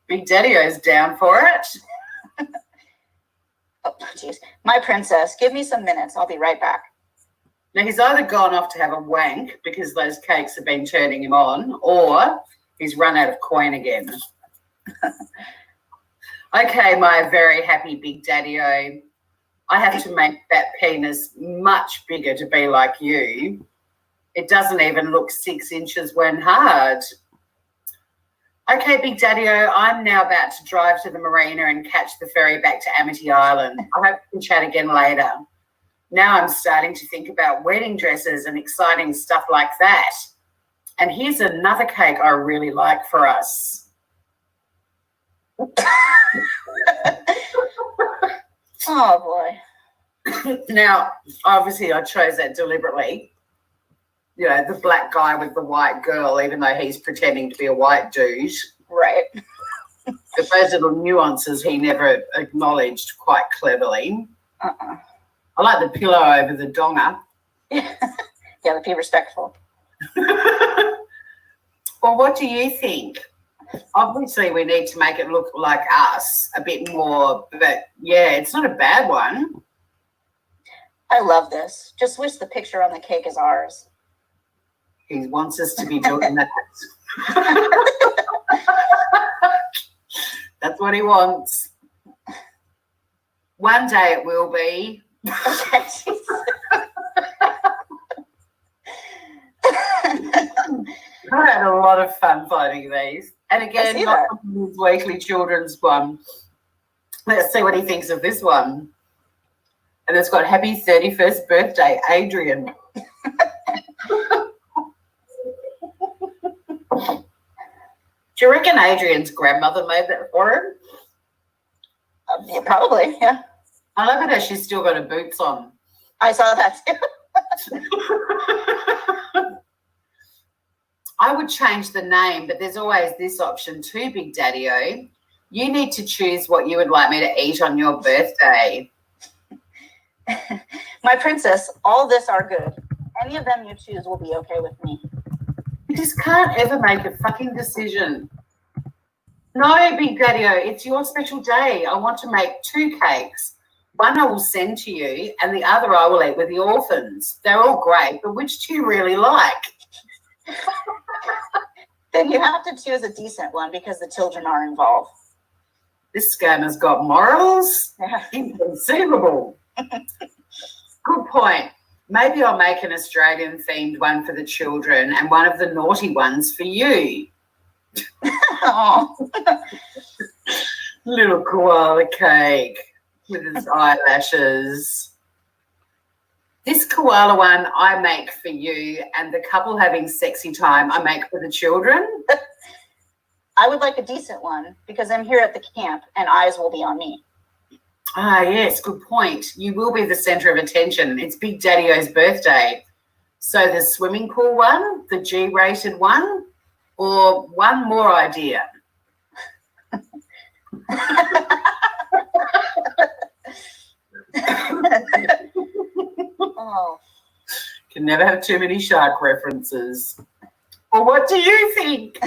Big Daddy-O's down for it. Oh, jeez. My princess, give me some minutes. I'll be right back. Now, he's either gone off to have a wank because those cakes have been turning him on, or he's run out of coin again. Okay, my very happy Big Daddy-O. I have to make that penis much bigger to be like you. It doesn't even look 6 inches when hard. Okay, Big Daddy-O, I'm now about to drive to the marina and catch the ferry back to Amity Island. I hope we can chat again later. Now I'm starting to think about wedding dresses and exciting stuff like that. And here's another cake I really like for us. Oh, boy. Now, obviously I chose that deliberately. You know, the black guy with the white girl, even though he's pretending to be a white dude. Right. But those little nuances he never acknowledged quite cleverly. I like the pillow over the donger. Yeah, let's be respectful. Well, what do you think? Obviously, we need to make it look like us a bit more, but, yeah, it's not a bad one. I love this. Just wish the picture on the cake is ours. He wants us to be doing that. That's what he wants. One day it will be. Okay. I had a lot of fun finding these. And again, not his weekly children's one. Let's see what he thinks of this one. And it's got happy 31st birthday, Adrian. Do you reckon Adrian's grandmother made that for him? Yeah, probably, yeah. I love it that she's still got her boots on. I saw that too. I would change the name, but there's always this option too, Big Daddy-O. You need to choose what you would like me to eat on your birthday. My princess, all this are good. Any of them you choose will be okay with me. You just can't ever make a fucking decision. No, Big Daddy-O, it's your special day. I want to make 2 cakes. One I will send to you and the other I will eat with the orphans. They're all great, but which do you really like? Then you have to choose a decent one because the children are involved. This scammer's got morals. Yeah. Inconceivable. Good point. Maybe I'll make an Australian-themed one for the children and one of the naughty ones for you. Little koala cake with his eyelashes. This koala one I make for you, and the couple having sexy time I make for the children. I would like a decent one because I'm here at the camp and eyes will be on me. Ah, yes, good point. You will be the centre of attention. It's Big Daddy-O's birthday. So the swimming pool one, the G-rated one, or one more idea? Oh. Can never have too many shark references. Well, what do you think?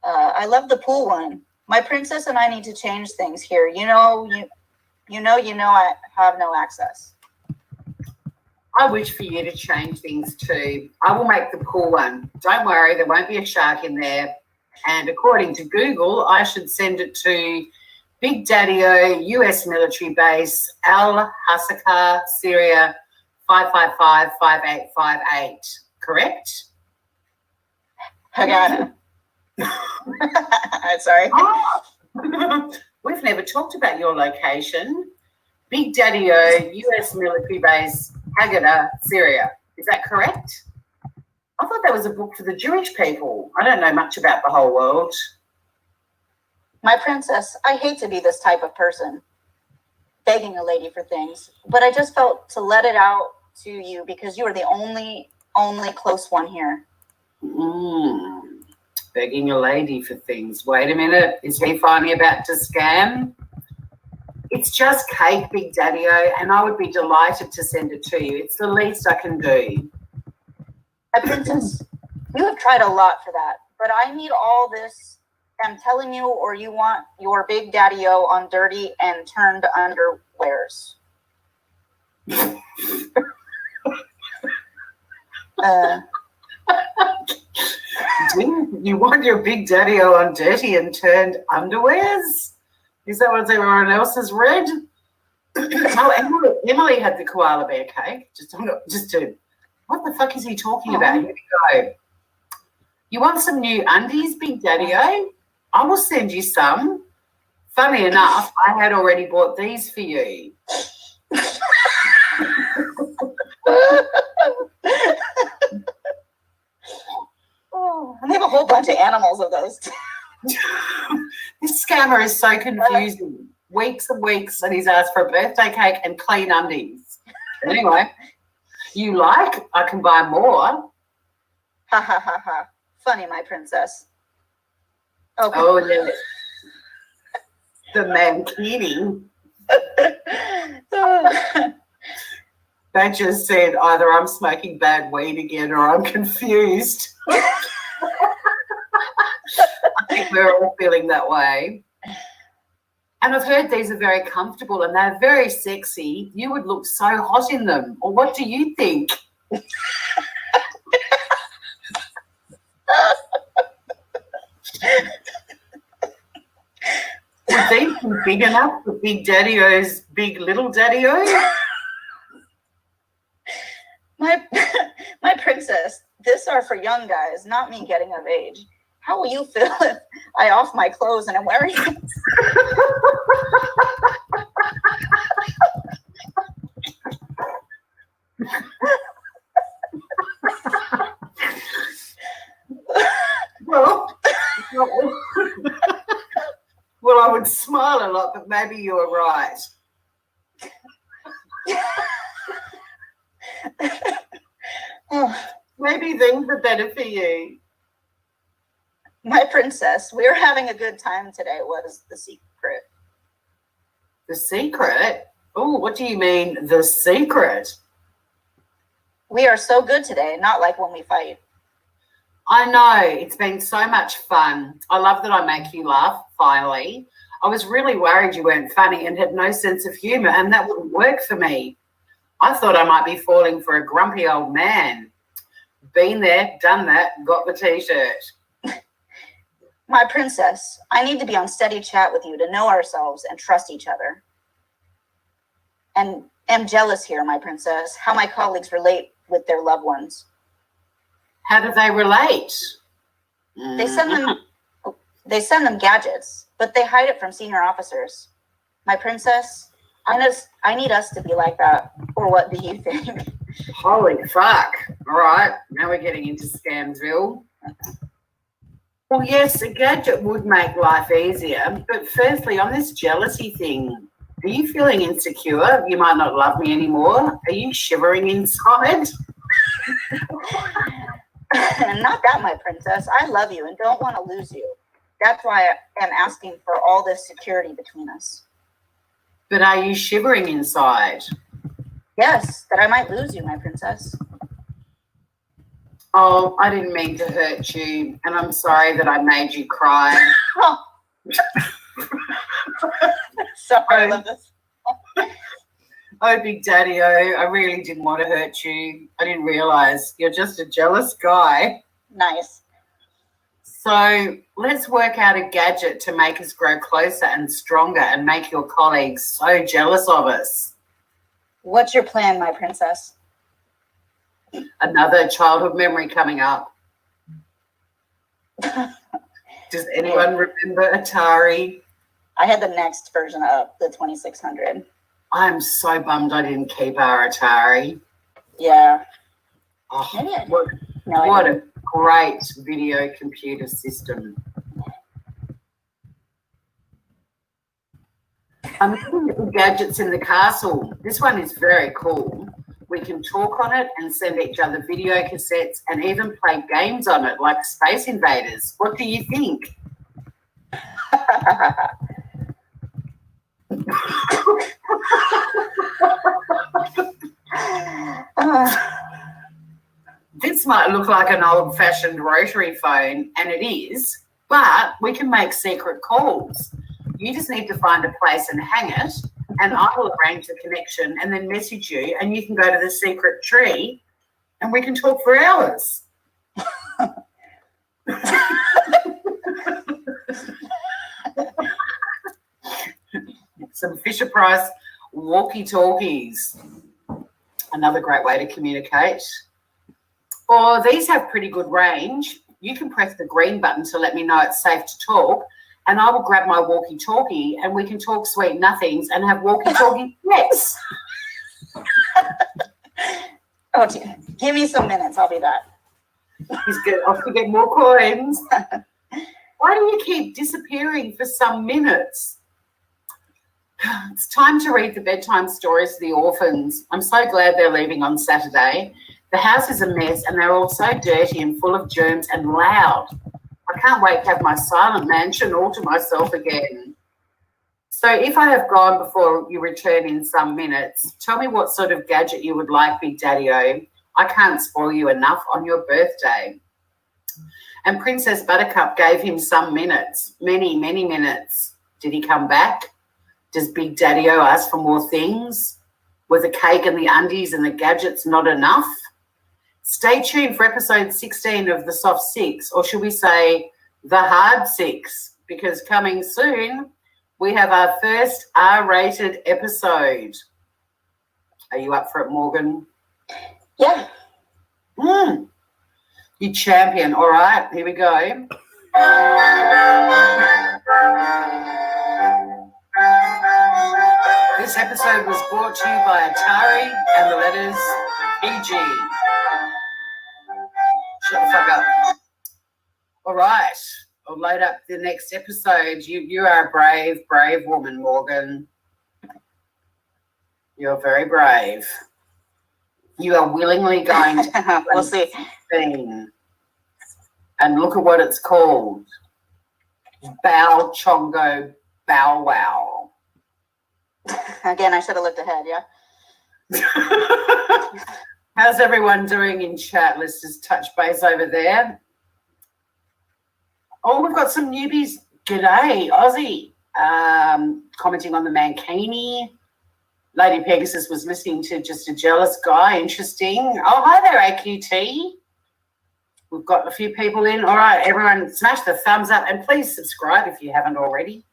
I love the pool one. My princess and I need to change things here. You know, I have no access. I wish for you to change things too. I will make the pool one. Don't worry, there won't be a shark in there. And according to Google, I should send it to Big Daddy-O, US military base, Al Hasakah, Syria, 555-5858. Correct? Hagana. Sorry. Oh, we've never talked about your location. Big Daddy-O, US military base, Haggadah, Syria. Is that correct? I thought that was a book for the Jewish people. I don't know much about the whole world. My princess, I hate to be this type of person, begging a lady for things, but I just felt to let it out to you because you are the only close one here. Begging a lady for things. Wait a minute. Is he finally about to scam? It's just cake, Big Daddy-O, and I would be delighted to send it to you. It's the least I can do. Princess, you have tried a lot for that, but I need all this. I'm telling you, or you want your Big Daddy-O on dirty and turned underwears. You want your Big Daddy-O on dirty and turned underwears? Is that what everyone else has read? Oh, Emily had the koala bear cake. What the fuck is he talking about? Here we go. You want some new undies, Big Daddy-O? I will send you some. Funny enough, I had already bought these for you. And they have a whole bunch of animals of those. This scammer is so confusing. Weeks and weeks, and he's asked for a birthday cake and clean undies. Anyway, you like? I can buy more. Ha ha ha ha. Funny, my princess. Okay. Oh, yeah. The mankini. Badger said either I'm smoking bad weed again or I'm confused. I think we're all feeling that way. And I've heard these are very comfortable and they're very sexy. You would look so hot in them. Or what do you think? Would these be big enough for Big Daddy-O's Big Little Daddy-O? My princess, this are for young guys, not me getting of age. How will you feel if I off my clothes and I'm wearing it? Well, I would smile a lot, but maybe you're right. Maybe things are better for you. My princess, we were having a good time today was the secret. The secret? Oh, what do you mean, the secret? We are so good today, not like when we fight. I know. It's been so much fun. I love that I make you laugh, finally. I was really worried you weren't funny and had no sense of humour, and that wouldn't work for me. I thought I might be falling for a grumpy old man. Been there, done that, got the T-shirt. My princess, I need to be on steady chat with you to know ourselves and trust each other. And am jealous here, my princess, how my colleagues relate with their loved ones. How do they relate? They send them gadgets, but they hide it from senior officers. My princess, I need us to be like that. Or what do you think? Holy fuck. All right, now we're getting into Scamsville. Well, yes, a gadget would make life easier, but firstly, on this jealousy thing, are you feeling insecure? You might not love me anymore. Are you shivering inside? Not that, my princess. I love you and don't want to lose you. That's why I am asking for all this security between us. But are you shivering inside? Yes, that I might lose you, my princess. Oh, I didn't mean to hurt you, and I'm sorry that I made you cry. Sorry, I love this. Oh, Big Daddy-O, I really didn't want to hurt you. I didn't realise you're just a jealous guy. Nice. So let's work out a gadget to make us grow closer and stronger and make your colleagues so jealous of us. What's your plan, my princess? Another childhood memory coming up. Does anyone remember Atari? I had the next version up, the 2600. I'm so bummed I didn't keep our Atari. Yeah. Oh, Maybe I what a great video computer system. I'm looking at the gadgets in the castle. This one is very cool. We can talk on it and send each other video cassettes and even play games on it like Space Invaders. What do you think? This might look like an old-fashioned rotary phone, and it is, but we can make secret calls. You just need to find a place and hang it, and I will arrange the connection and then message you, and you can go to the secret tree and we can talk for hours. Some Fisher-Price walkie-talkies. Another great way to communicate. Or these have pretty good range. You can press the green button to let me know it's safe to talk, and I will grab my walkie-talkie and we can talk sweet nothings and have walkie-talkie sex. Oh, dear. Give me some minutes. I'll be back. He's going off to get more coins. Why do you keep disappearing for some minutes? It's time to read the bedtime stories to the orphans. I'm so glad they're leaving on Saturday. The house is a mess and they're all so dirty and full of germs and loud. I can't wait to have my silent mansion all to myself again. So if I have gone before you return in some minutes, tell me what sort of gadget you would like, Big Daddy-O. I can't spoil you enough on your birthday. And Princess Buttercup gave him some minutes, many, many minutes. Did he come back? Does Big Daddy-O ask for more things? Were the cake and the undies and the gadgets not enough? Stay tuned for episode 16 of The Soft Six, or should we say The Hard Six, because coming soon we have our first R-rated episode. Are you up for it, Morgan? Yeah. You champion. All right, here we go. This episode was brought to you by Atari and the letters PG. Shut the fuck up. All right, I'll load up the next episode. You are a brave, brave woman, Morgan. You're very brave. You are willingly going to we'll see. And look at what it's called. Bow Chongo Bow Wow. Again, I should have looked ahead, yeah? How's everyone doing in chat? Let's just touch base over there. Oh, we've got some newbies. G'day, Aussie. Commenting on the Mankini. Lady Pegasus was listening to Just a Jealous Guy. Interesting. Oh, hi there, AQT. We've got a few people in. All right, everyone, smash the thumbs up and please subscribe if you haven't already.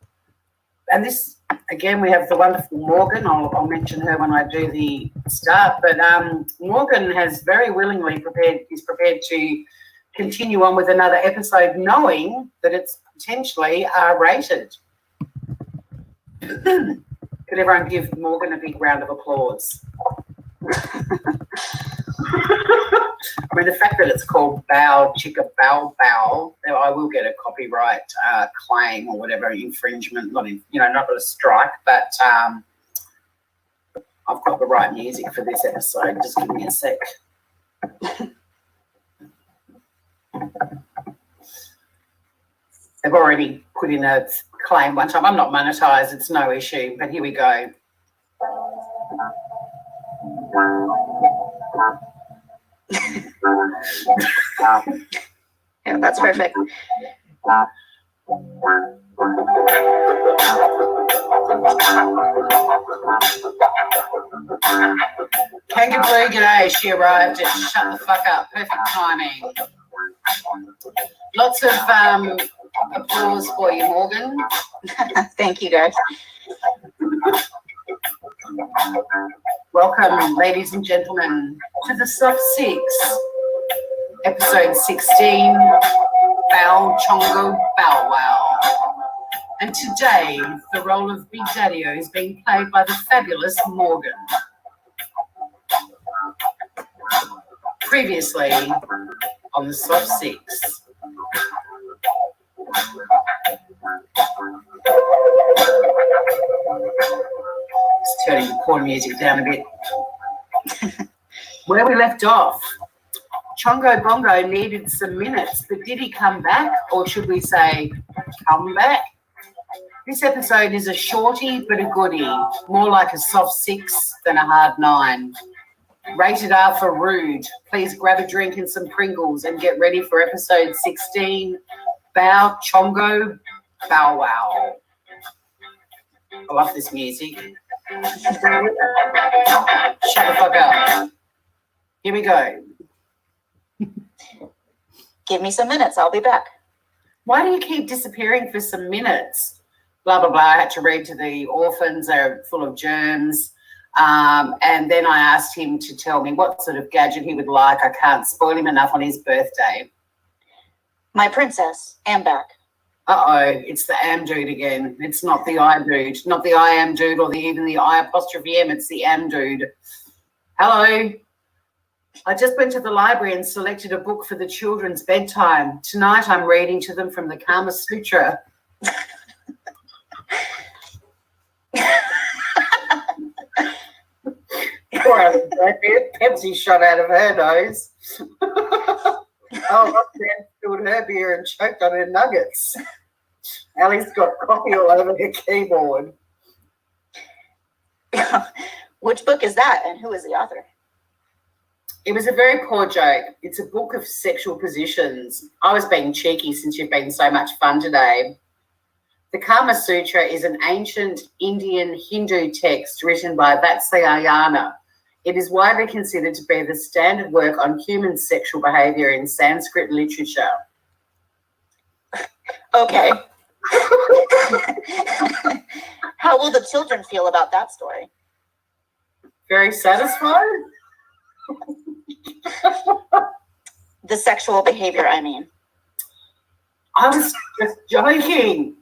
And this, again, we have the wonderful Morgan. I'll mention her when I do the start. But Morgan has very willingly is prepared to continue on with another episode, knowing that it's potentially R-rated. Could everyone give Morgan a big round of applause? I mean, the fact that it's called Bow Chicka Bow Bow, I will get a copyright claim or whatever, infringement, not a strike, but I've got the right music for this episode. Just give me a sec. I've already put in a claim one time. I'm not monetized, it's no issue, but here we go. Yeah, that's perfect. Kangaroo, g'day. She arrived at Shut the Fuck Up. Perfect timing. Lots of applause for you, Morgan. Thank you, guys. Welcome, ladies and gentlemen, to the Soft Six, episode 16. Bow Chongo Bow Wow. And today, the role of Big Daddy-O is being played by the fabulous Morgan. Previously on the Soft Six. Just turning the porn music down a bit. Where we left off, Chongo Bongo needed some minutes, but did he come back, or should we say come back? This episode is a shorty but a goodie, more like a soft 6 than a hard 9. Rated R for rude. Please grab a drink and some Pringles and get ready for episode 16, Bow Chongo Bow Wow. I love this music. Shut the fuck up. Here we go. Give me some minutes. I'll be back. Why do you keep disappearing for some minutes? Blah, blah, blah. I had to read to the orphans. They're full of germs. And then I asked him to tell me what sort of gadget he would like. I can't spoil him enough on his birthday. My princess, am back. Uh-oh, it's the am dude again. It's not the I dude. Not the I am dude or even the I apostrophe M. It's the am dude. Hello. I just went to the library and selected a book for the children's bedtime. Tonight I'm reading to them from the Kama Sutra. Pepsi shot out of her nose. Roxanne spilled her beer and choked on her nuggets. Allie's got coffee all over her keyboard. Which book is that, and who is the author? It was a very poor joke. It's a book of sexual positions. I was being cheeky since you've been so much fun today. The Kama Sutra is an ancient Indian Hindu text written by Vatsyayana. It is widely considered to be the standard work on human sexual behaviour in Sanskrit literature. Okay. How will the children feel about that story? Very satisfied? The sexual behavior, I mean. I was just joking.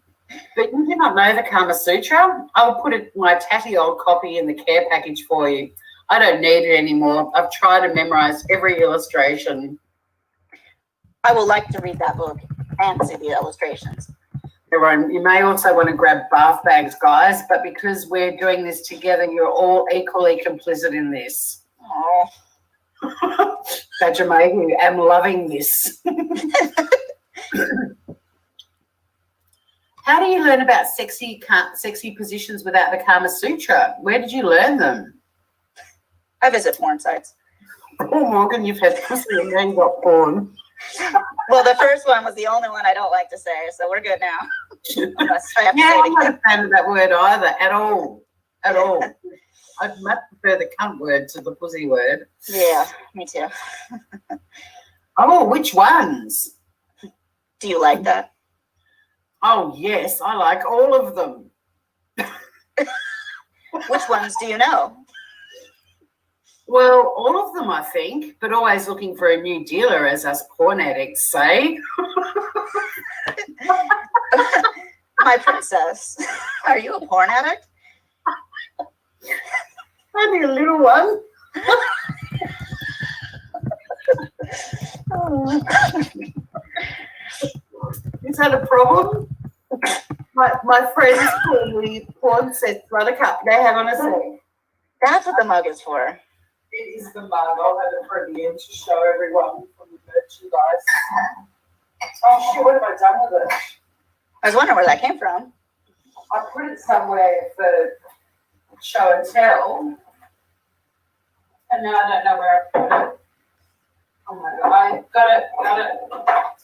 But you do not know the Kama Sutra? I will put my tatty old copy in the care package for you. I don't need it anymore. I've tried to memorize every illustration. I will like to read that book and see the illustrations. Everyone, you may also want to grab bath bags, guys, but because we're doing this together, you're all equally complicit in this. Oh. Badger Mayhew, am loving this. How do you learn about sexy positions without the Kama Sutra? Where did you learn them? I visit porn sites. Oh, Morgan, you've had pussy and then got porn. Well, the first one was the only one I don't like to say, so we're good now. I'm not a fan of that word either, at all. At all. I'd much prefer the cunt word to the pussy word. Yeah, me too. Oh, which ones? Do you like that? Oh, yes, I like all of them. Which ones do you know? Well, all of them, I think, but always looking for a new dealer, as us porn addicts say. My princess, are you a porn addict? Only a little one. Is that a problem? My friends call me porn sets buttercup. Now hang on a sec. That's what the mug is for. It is the mug. I'll have it for the end to show everyone from the merchandise. Oh shit, what have I done with it? I was wondering where that came from. I put it somewhere for show and tell. And now I don't know where I put it. Oh my god, I got it.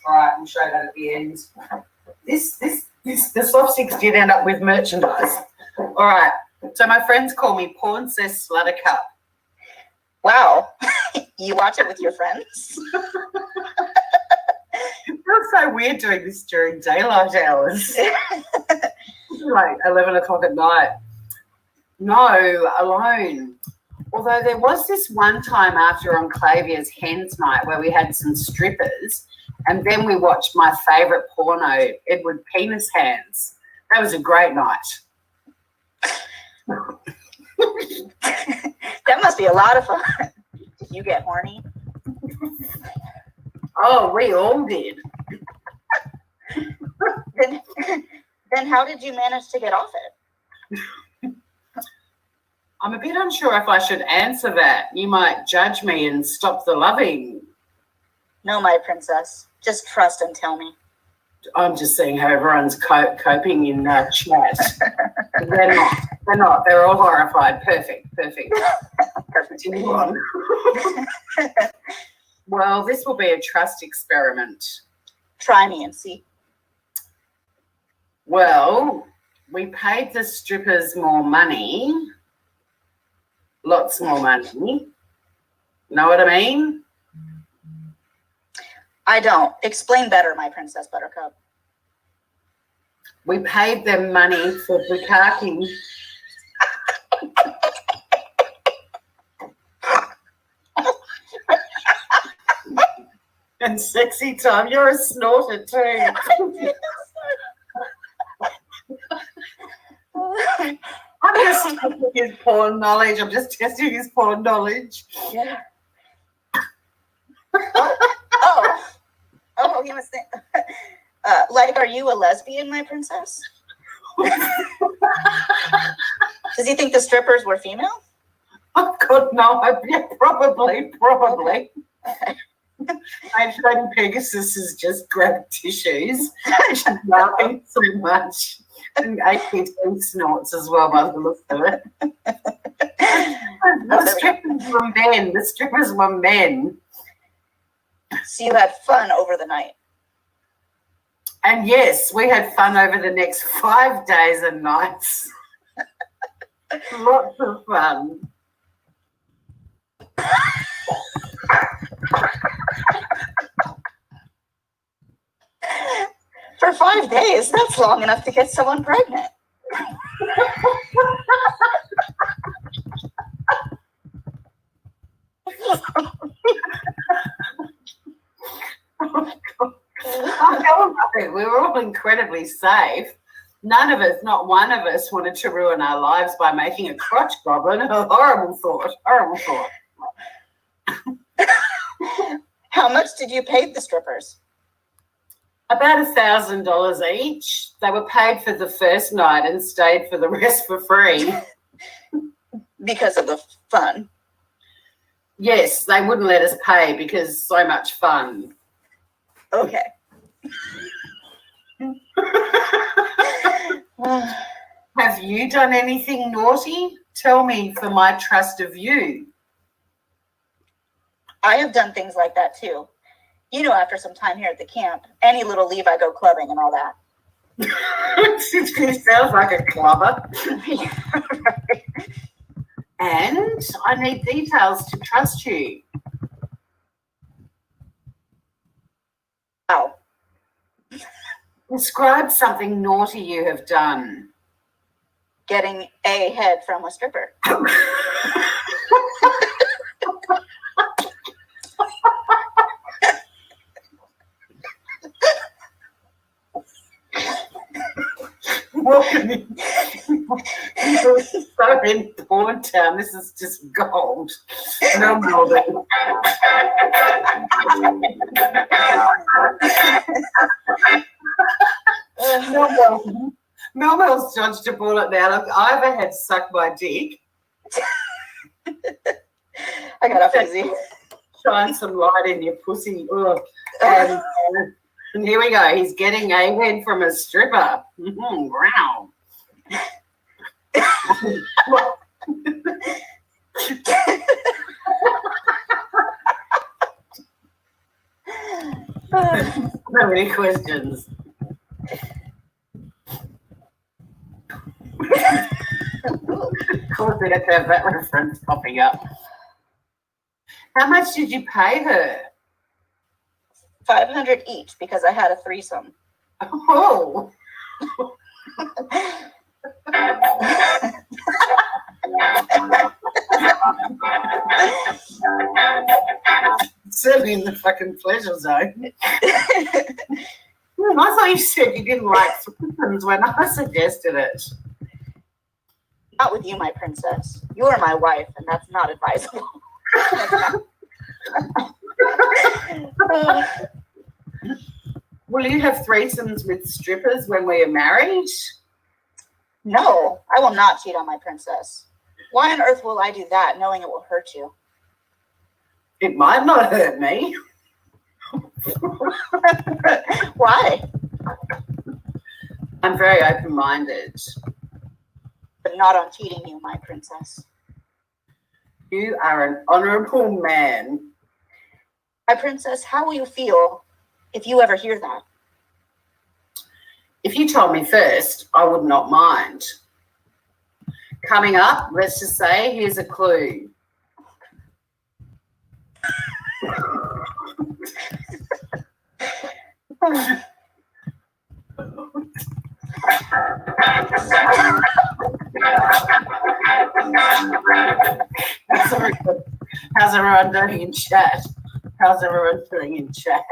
Alright, I'll show that at the end. The soft six did end up with merchandise. Alright, so my friends call me Porn Says Sluttercup. Wow. You watch it with your friends? It feels so weird doing this during daylight hours. Like 11 o'clock at night. No, alone. Although there was this one time after Enclavia's Hens Night where we had some strippers And then we watched my favourite porno, Edward Penis Hands. That was a great night. That must be a lot of fun. Did you get horny? Oh, we all did. Then how did you manage to get off it? I'm a bit unsure if I should answer that. You might judge me and stop the loving. No, my princess. Just trust and tell me. I'm just seeing how everyone's coping in chat. They're not. They're not. They're all horrified. Perfect. Perfect. Continue on. Well, this will be a trust experiment. Try me and see. Well, we paid the strippers more money. Lots more money. Know what I mean? I don't. Explain better, my Princess Buttercup. We paid them money for bukkake. And sexy time. You're a snorter too. I'm just testing his porn knowledge. Yeah. Oh, you must think. Like, are you a lesbian, my princess? Does he think the strippers were female? Oh God, no. Yeah, probably. My friend Pegasus has just grabbed tissues. She's laughing so much. And APT snorts as well by the look of it. The strippers were men. So you had fun over the night. And yes, we had fun over the next 5 days and nights. Lots of fun. For 5 days, that's long enough to get someone pregnant. We were all incredibly safe. None of us, not one of us, wanted to ruin our lives by making a crotch goblin. A horrible thought. How much did you pay the strippers? About $1,000 each. They were paid for the first night and stayed for the rest for free. Because of the fun. Yes, they wouldn't let us pay because so much fun. Okay. Have you done anything naughty? Tell me for my trust of you. I have done things like that too. You know, after some time here at the camp, any little leave I go clubbing and all that. She sounds like a clubber. And I need details to trust you. Wow. Describe something naughty you have done. Getting a head from a stripper. Welcome in. You're so in Porn Town. This is just gold. No more. Melmel's dodged a bullet now. Look, Ivor had sucked my dick. I got off easy. Shine some light in your pussy. Ugh. And here we go. He's getting a head from a stripper. Wow. So many questions. Of course, we have to have that reference popping up. How much did you pay her? $500 each because I had a threesome. Oh. Certainly in the fucking pleasure zone. I thought you said you didn't like threesomes when I suggested it. Not with you, my princess. You are my wife, and that's not advisable. Will you have threesomes with strippers when we are married? No, I will not cheat on my princess. Why on earth will I do that, knowing it will hurt you? It might not hurt me. Why? I'm very open-minded. But not on cheating you, my princess. You are an honourable man. My princess, how will you feel if you ever hear that? If you told me first, I would not mind. Coming up, let's just say, here's a clue. How's everyone doing in chat? How's everyone doing in chat?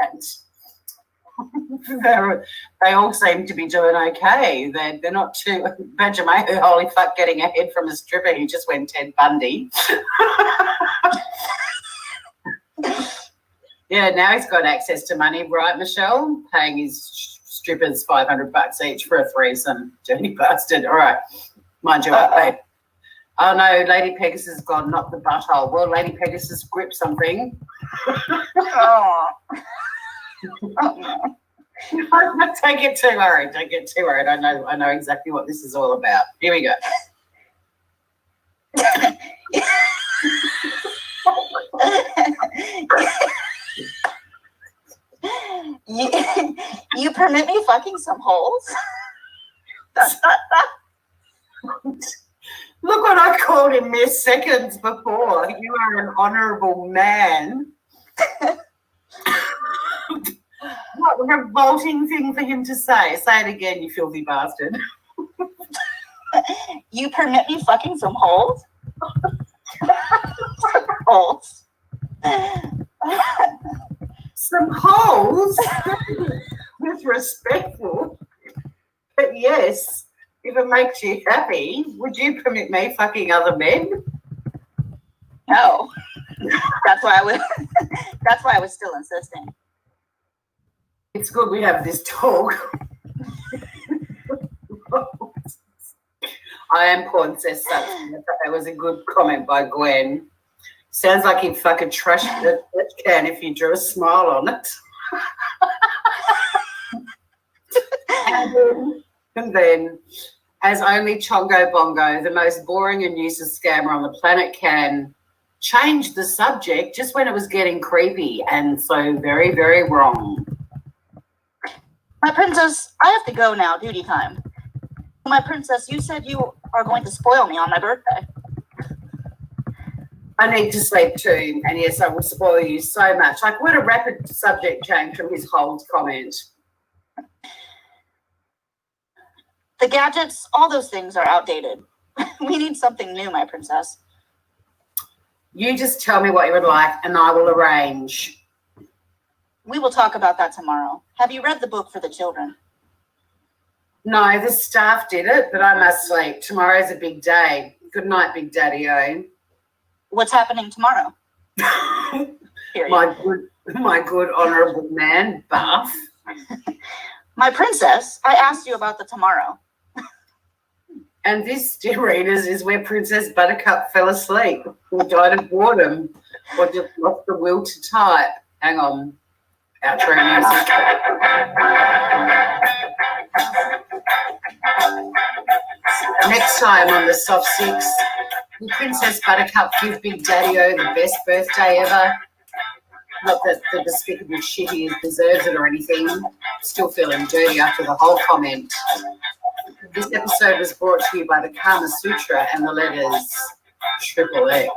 They all seem to be doing okay. They're not too. Benjamin, holy fuck, getting ahead from a stripper who just went Ted Bundy. Yeah, now he's got access to money, right, Michelle? Paying his strippers $500 each for a threesome. Dirty bastard. All right, mind you up, babe. Oh no, Lady Pegasus gone, not the butthole. Well, Lady Pegasus, grip something. Oh. Don't get too worried. Don't get too worried. I know exactly what this is all about. Here we go. You permit me fucking some holes? Look what I called him mere seconds before. You are an honourable man. What a revolting thing for him to say. Say it again, you filthy bastard. You permit me fucking some holes? Holes. Some holes? Disrespectful. But yes, if it makes you happy, would you permit me fucking other men? No. That's why I was still insisting. It's good we have this talk. I am Princess Such. That was a good comment by Gwen. Sounds like you'd fuck a trash can if you drew a smile on it. and then, as only Chongo Bongo, the most boring and useless scammer on the planet, can change the subject just when it was getting creepy and so very, very wrong. My princess, I have to go now, duty time. My princess, you said you are going to spoil me on my birthday. I need to sleep too, and yes, I will spoil you so much. Like, what a rapid subject change from his whole comment. The gadgets, all those things are outdated. We need something new, my princess. You just tell me what you would like, and I will arrange. We will talk about that tomorrow. Have you read the book for the children? No, the staff did it, but I must sleep. Tomorrow's a big day. Good night, Big Daddy-O. What's happening tomorrow? my good honourable man, Buff. My princess, I asked you about the tomorrow. And this, dear readers, is where Princess Buttercup fell asleep or died of boredom or just lost the will to type. Hang on. Outro music. Next time on the Soft Six, will Princess Buttercup give Big Daddy-O the best birthday ever? Not that the despicable shit he deserves it or anything. Still feeling dirty after the whole comment. This episode was brought to you by the Kama Sutra and the letters XXX.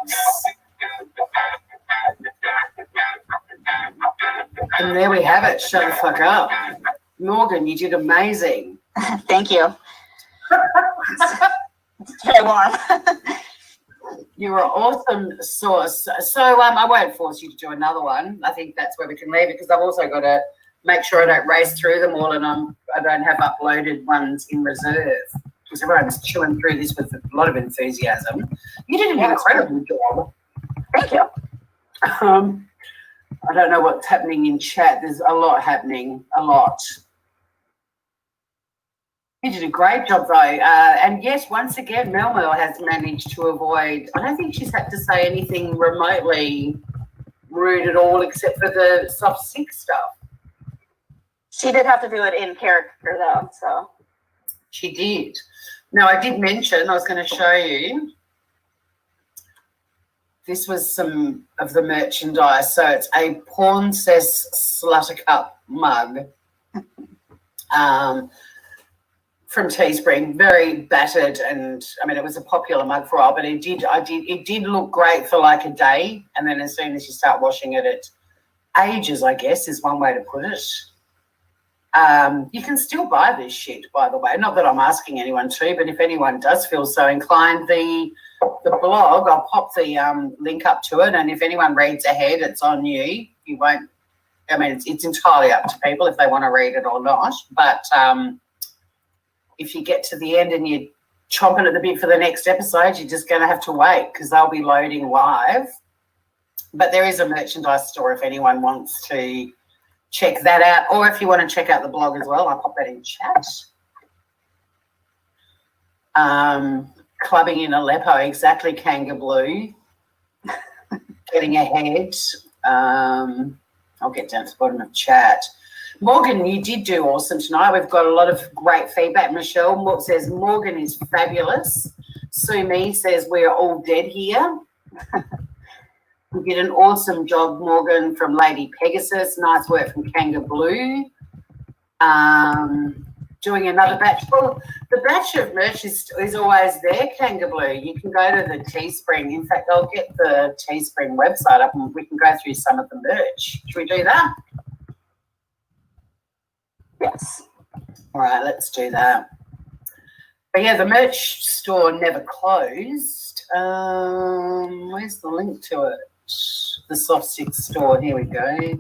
And there we have it. Shut the fuck up. Morgan, you did amazing. Thank you. It's very warm. You're an awesome source. So I won't force you to do another one. I think that's where we can leave it because I've also got to make sure I don't race through them all and I don't have uploaded ones in reserve because everyone's chewing through this with a lot of enthusiasm. You did an incredible job. Thank you. I don't know what's happening in chat. There's a lot happening, a lot. You did a great job, though. And yes, once again, Mel has managed to avoid, I don't think she's had to say anything remotely rude at all except for the soft sick stuff. She did have to do it in character, though, so. She did. Now, I did mention, I was going to show you, this was some of the merchandise. So it's a Princess Sluttercup mug. From Teespring, very battered, and I mean it was a popular mug for a while, but it did look great for like a day, and then as soon as you start washing it, it ages, I guess, is one way to put it. You can still buy this shit, by the way. Not that I'm asking anyone to, but if anyone does feel so inclined, the blog, I'll pop the link up to it, and if anyone reads ahead, it's on you. You won't. I mean, it's entirely up to people if they want to read it or not, but. If you get to the end and you're chomping at the bit for the next episode, you're just going to have to wait because they'll be loading live. But there is a merchandise store if anyone wants to check that out, or if you want to check out the blog as well. I'll pop that in chat. Clubbing in Aleppo, exactly, Kanga Blue. Getting ahead. I'll get down to the bottom of chat. Morgan, you did do awesome tonight. We've got a lot of great feedback. Michelle says, Morgan is fabulous. Sue Me says, we're all dead here. You did an awesome job, Morgan, from Lady Pegasus. Nice work from Kanga Blue. Doing another batch. Well, the batch of merch is always there, Kanga Blue. You can go to the Teespring. In fact, I'll get the Teespring website up and we can go through some of the merch. Should we do that? Yes. All right, let's do that. But yeah, the merch store never closed. Where's the link to it? The Soft Six store. Here we go.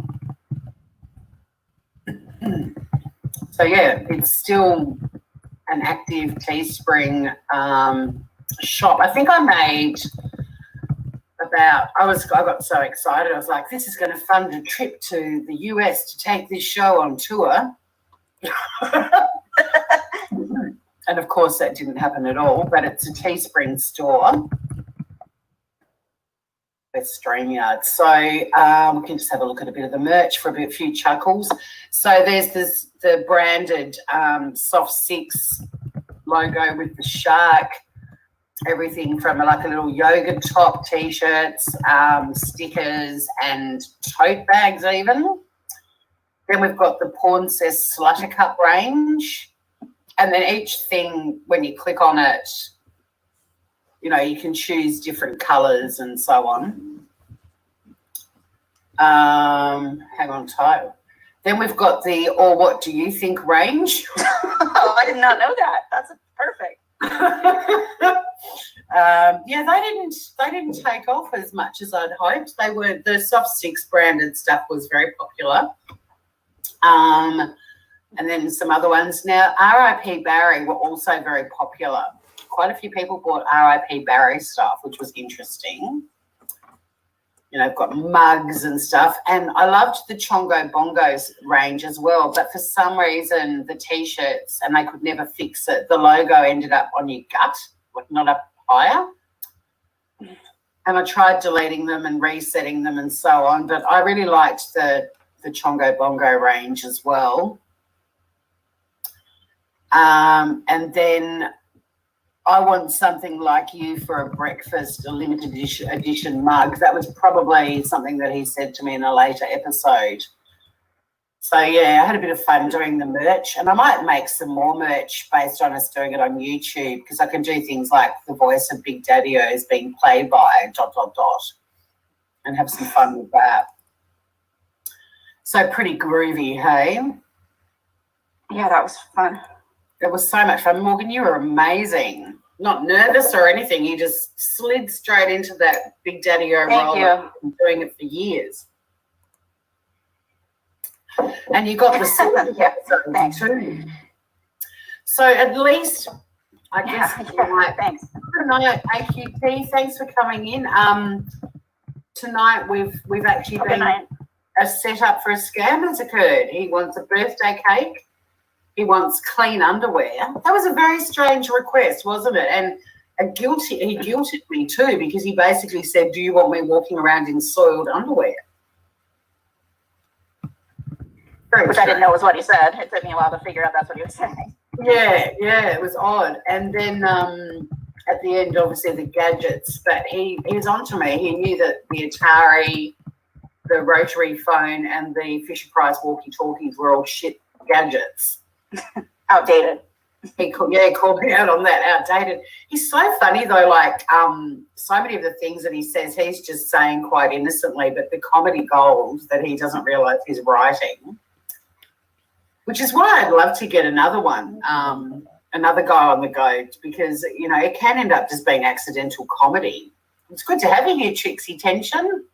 So yeah, it's still an active Teespring shop. I think I made I got so excited. I was like, this is going to fund a trip to the US to take this show on tour. And of course that didn't happen at all, but it's a Teespring store with StreamYard. So we can just have a look at a bit of the merch for a few chuckles. So there's the branded Soft Six logo with the shark, everything from like a little yoga top, t-shirts, stickers and tote bags even. Then we've got the Princess Sluttercup range. And then each thing, when you click on it, you know, you can choose different colours and so on. Hang on tight. Then we've got the Or What Do You Think range. Oh, I did not know that. That's perfect. Yeah, they didn't take off as much as I'd hoped. The Soft Six branded stuff was very popular. And then some other ones. Now, R.I.P. Barry were also very popular. Quite a few people bought R.I.P. Barry stuff, which was interesting. You know, I've got mugs and stuff. And I loved the Chongo Bongos range as well. But for some reason, the T-shirts, and they could never fix it, the logo ended up on your gut, like not up higher. And I tried deleting them and resetting them and so on. But I really liked the Chongo Bongo range as well. And then I want something like you for a breakfast, a limited edition mug. That was probably something that he said to me in a later episode. So, yeah, I had a bit of fun doing the merch, and I might make some more merch based on us doing it on YouTube because I can do things like the voice of Big Daddy-O is being played by ... and have some fun with that. So pretty groovy, hey? Yeah, that was fun. It was so much fun. Morgan, you were amazing. not nervous or anything. You just slid straight into that Big Daddy O role. You've been doing it for years. And you got the second episode too. So at least, I guess, thanks. Tonight, AQT, thanks for coming in. Tonight we've actually been a setup for a scam has occurred. He wants a birthday cake. He wants clean underwear. That was a very strange request, wasn't it? And he guilted me too, because he basically said, do you want me walking around in soiled underwear? Which I didn't know was what he said. It took me a while to figure out that's what he was saying. Yeah, it was odd. And then at the end, obviously, the gadgets. But he was onto me. He knew that the Atari, the rotary phone, and the Fisher-Price walkie-talkies were all shit gadgets. Outdated. He called me out on that, outdated. He's so funny, though, like so many of the things that he says, he's just saying quite innocently, but the comedy gold that he doesn't realise he's writing, which is why I'd love to get another one, another guy on the go, because, you know, it can end up just being accidental comedy. It's good to have you here, Trixie Tension.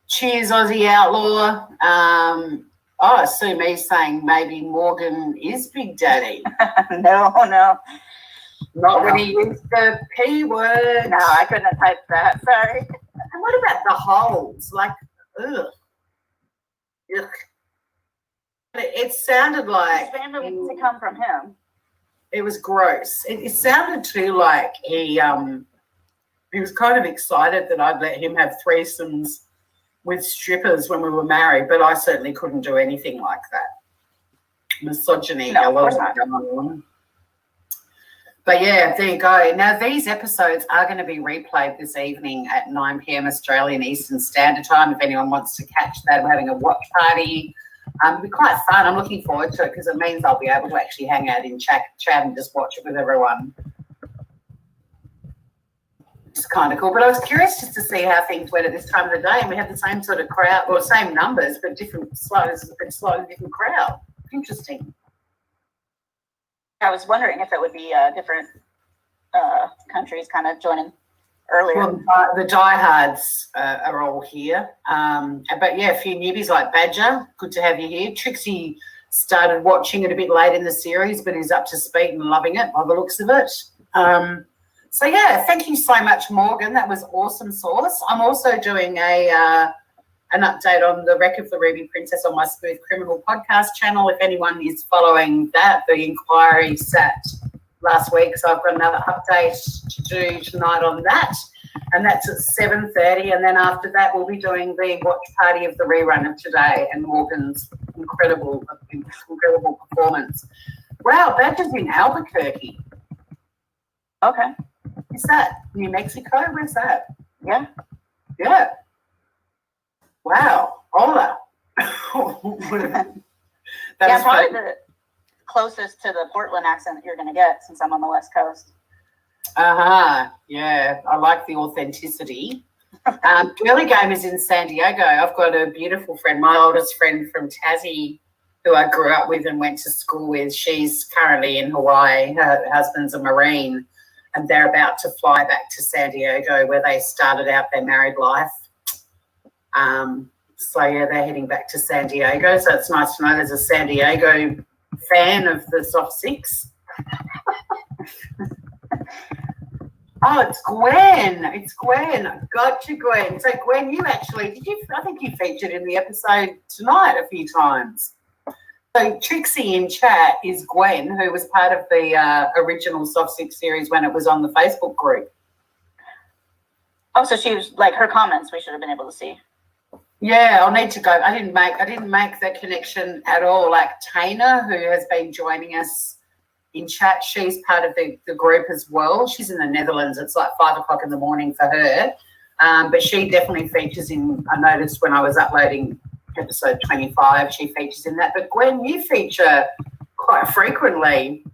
Cheers, Aussie Outlaw. Sue me saying maybe Morgan is Big Daddy. No. Not when he used the P word. No, I couldn't have typed that. Sorry. And what about the holes? Like, ugh. Yuck. It sounded like it's random to come from him. It was gross. It sounded too like he was kind of excited that I'd let him have threesomes with strippers when we were married, but I certainly couldn't do anything like that. Misogyny. No, of course not. But yeah, there you go. Now, these episodes are going to be replayed this evening at 9 p.m. Australian Eastern Standard Time. If anyone wants to catch that, we're having a watch party. It'll be quite fun. I'm looking forward to it because it means I'll be able to actually hang out in chat and just watch it with everyone. It's kind of cool. But I was curious just to see how things went at this time of the day, and we had the same sort of crowd, or same numbers, but slightly different crowd. Interesting. I was wondering if it would be different countries kind of joining earlier. Well, the diehards are all here. But yeah, a few newbies like Badger. Good to have you here. Trixie started watching it a bit late in the series, but is up to speed and loving it by the looks of it. So yeah, thank you so much, Morgan. That was awesome sauce. I'm also doing an update on the wreck of the Ruby Princess on my Smooth Criminal podcast channel. If anyone is following that, the inquiry sat last week, so I've got another update to do tonight on that, and that's at 7:30. And then after that, we'll be doing the watch party of the rerun of today and Morgan's incredible performance. Wow, Badger's in Albuquerque. Okay. Is that New Mexico? Where's that? Yeah. Wow. Hola. Yeah, probably the closest to the Portland accent that you're going to get since I'm on the West Coast. Yeah, I like the authenticity. Early game is in San Diego. I've got a beautiful friend, my oldest friend from Tassie, who I grew up with and went to school with. She's currently in Hawaii. Her husband's a Marine, and they're about to fly back to San Diego where they started out their married life. So, yeah, they're heading back to San Diego. So it's nice to know there's a San Diego fan of the Soft Six. Oh, it's Gwen. Gotcha, Gwen. So, Gwen, you actually, I think you featured in the episode tonight a few times. So Trixie in chat is Gwen, who was part of the original Soft Six series when it was on the Facebook group. Oh, so she was like her comments we should have been able to see. Yeah, I'll need to go. I didn't make that connection at all. Like Tana, who has been joining us in chat, she's part of the group as well. She's in the Netherlands. It's like 5 o'clock in the morning for her. But she definitely features in, I noticed when I was uploading episode 25, she features in that. But Gwen, you feature quite frequently.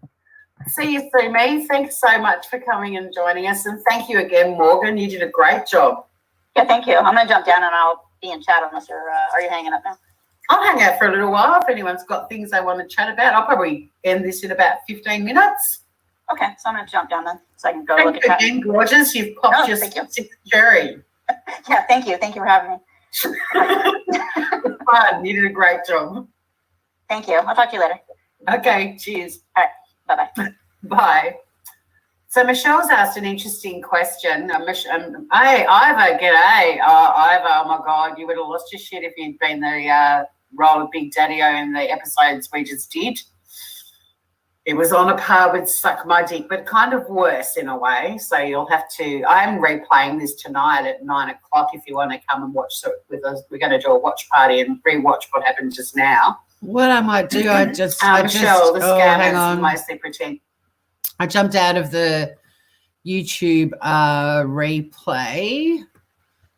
See you through me. Thanks so much for coming and joining us. And thank you again, Morgan. You did a great job. Yeah, thank you. I'm going to jump down and I'll be in chat unless you're, are you hanging up now? I'll hang out for a little while if anyone's got things they want to chat about. I'll probably end this in about 15 minutes. Okay, so I'm going to jump down then so I can go look at that. Thank you, gorgeous. You've popped your sixth cherry. Yeah, thank you. Thank you for having me. It's fun. You did a great job. Thank you. I'll talk to you later. Okay, cheers. All right, bye-bye. Bye. So Michelle's asked an interesting question. Hey, Ivor, g'day. Ivor, oh my God, you would have lost your shit if you'd been the role of Big Daddy-O in the episodes we just did. It was on a par with Suck My Dick, but kind of worse in a way. So you'll have to, I'm replaying this tonight at 9 o'clock if you want to come and watch it with us. We're going to do a watch party and rewatch what happened just now. What I might do, Michelle, the scammers mostly pretend. I jumped out of the YouTube replay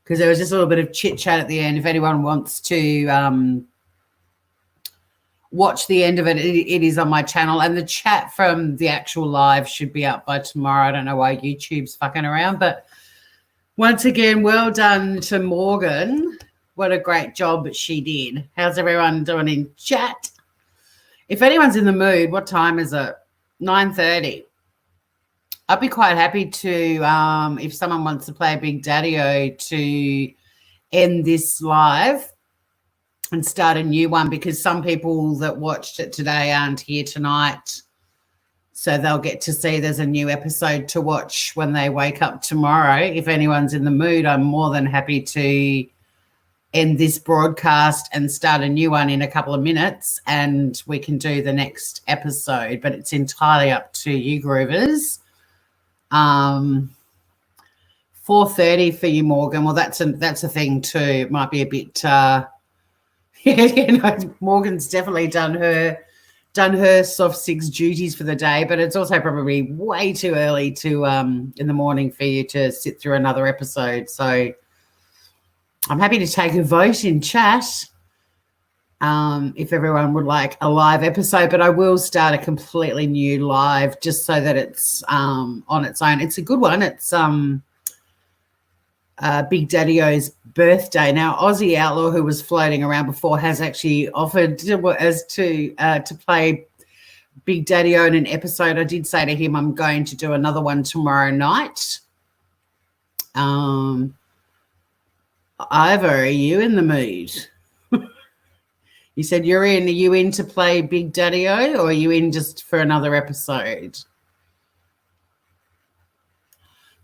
because there was just a little bit of chit chat at the end. If anyone wants to watch the end of it, it is on my channel, and the chat from the actual live should be up by tomorrow. I don't know why YouTube's fucking around, but once again, well done to Morgan. What a great job she did. How's everyone doing in chat? If anyone's in the mood, what time is it? 9:30. I'd be quite happy to, if someone wants to play Big Daddy-O, to end this live and start a new one, because some people that watched it today aren't here tonight. So they'll get to see there's a new episode to watch when they wake up tomorrow. If anyone's in the mood, I'm more than happy to end this broadcast and start a new one in a couple of minutes, and we can do the next episode. But it's entirely up to you, Groovers. 4:30 for you, Morgan. Well, that's a thing too. It might be a bit Morgan's definitely done her soft six duties for the day, but it's also probably way too early to in the morning for you to sit through another episode. So I'm happy to take a vote in chat if everyone would like a live episode, but I will start a completely new live just so that it's on its own. It's a good one. It's Big Daddy-O's birthday. Now, Aussie Outlaw, who was floating around before, has actually offered to play Big Daddy-O in an episode. I did say to him I'm going to do another one tomorrow night. Ivor, are you in the mood? You said you're in. Are you in to play Big Daddy-O, or are you in just for another episode?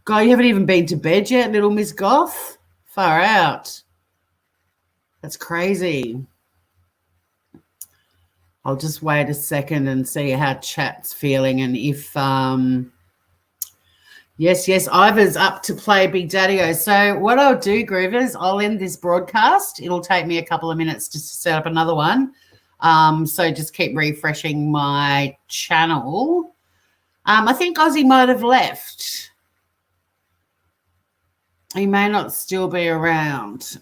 God, you haven't even been to bed yet, little Miss Goth? Far out. That's crazy. I'll just wait a second and see how chat's feeling, and if yes, Ivor's up to play Big Daddy-O. So what I'll do, Groovers, I'll end this broadcast. It'll take me a couple of minutes just to set up another one. So just keep refreshing my channel. I think Aussie might have left. He may not still be around.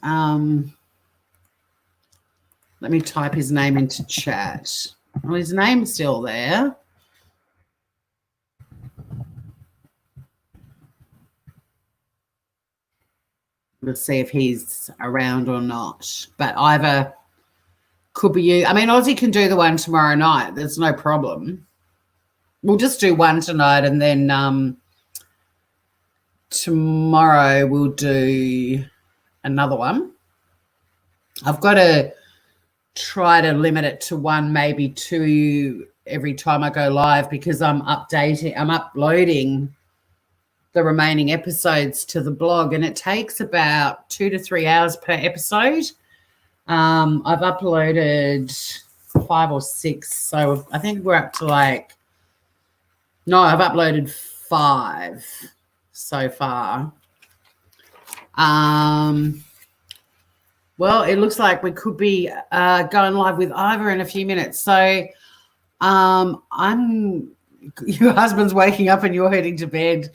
Let me type his name into chat. Well, his name's still there. Let's see if he's around or not. But either could be you. I mean, Aussie can do the one tomorrow night. There's no problem. We'll just do one tonight, and then tomorrow we'll do another one. I've got to try to limit it to one, maybe two every time I go live, because I'm uploading the remaining episodes to the blog, and it takes about 2 to 3 hours per episode. I've uploaded 5 or 6, so I think we're up to I've uploaded 5 so far. Well, it looks like we could be going live with Ivor in a few minutes. So your husband's waking up and you're heading to bed.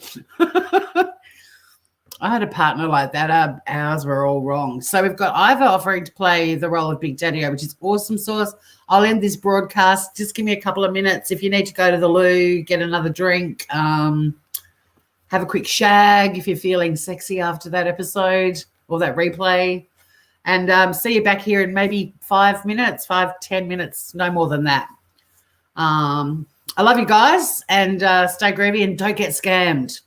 I had a partner like that. Our hours were all wrong. So we've got Ivor offering to play the role of Big Daddy-O, which is awesome sauce. I'll end this broadcast. Just give me a couple of minutes. If you need to go to the loo, get another drink, have a quick shag if you're feeling sexy after that episode or that replay. And see you back here in maybe 5 minutes, 5-10 minutes, no more than that. I love you guys, and stay groovy and don't get scammed.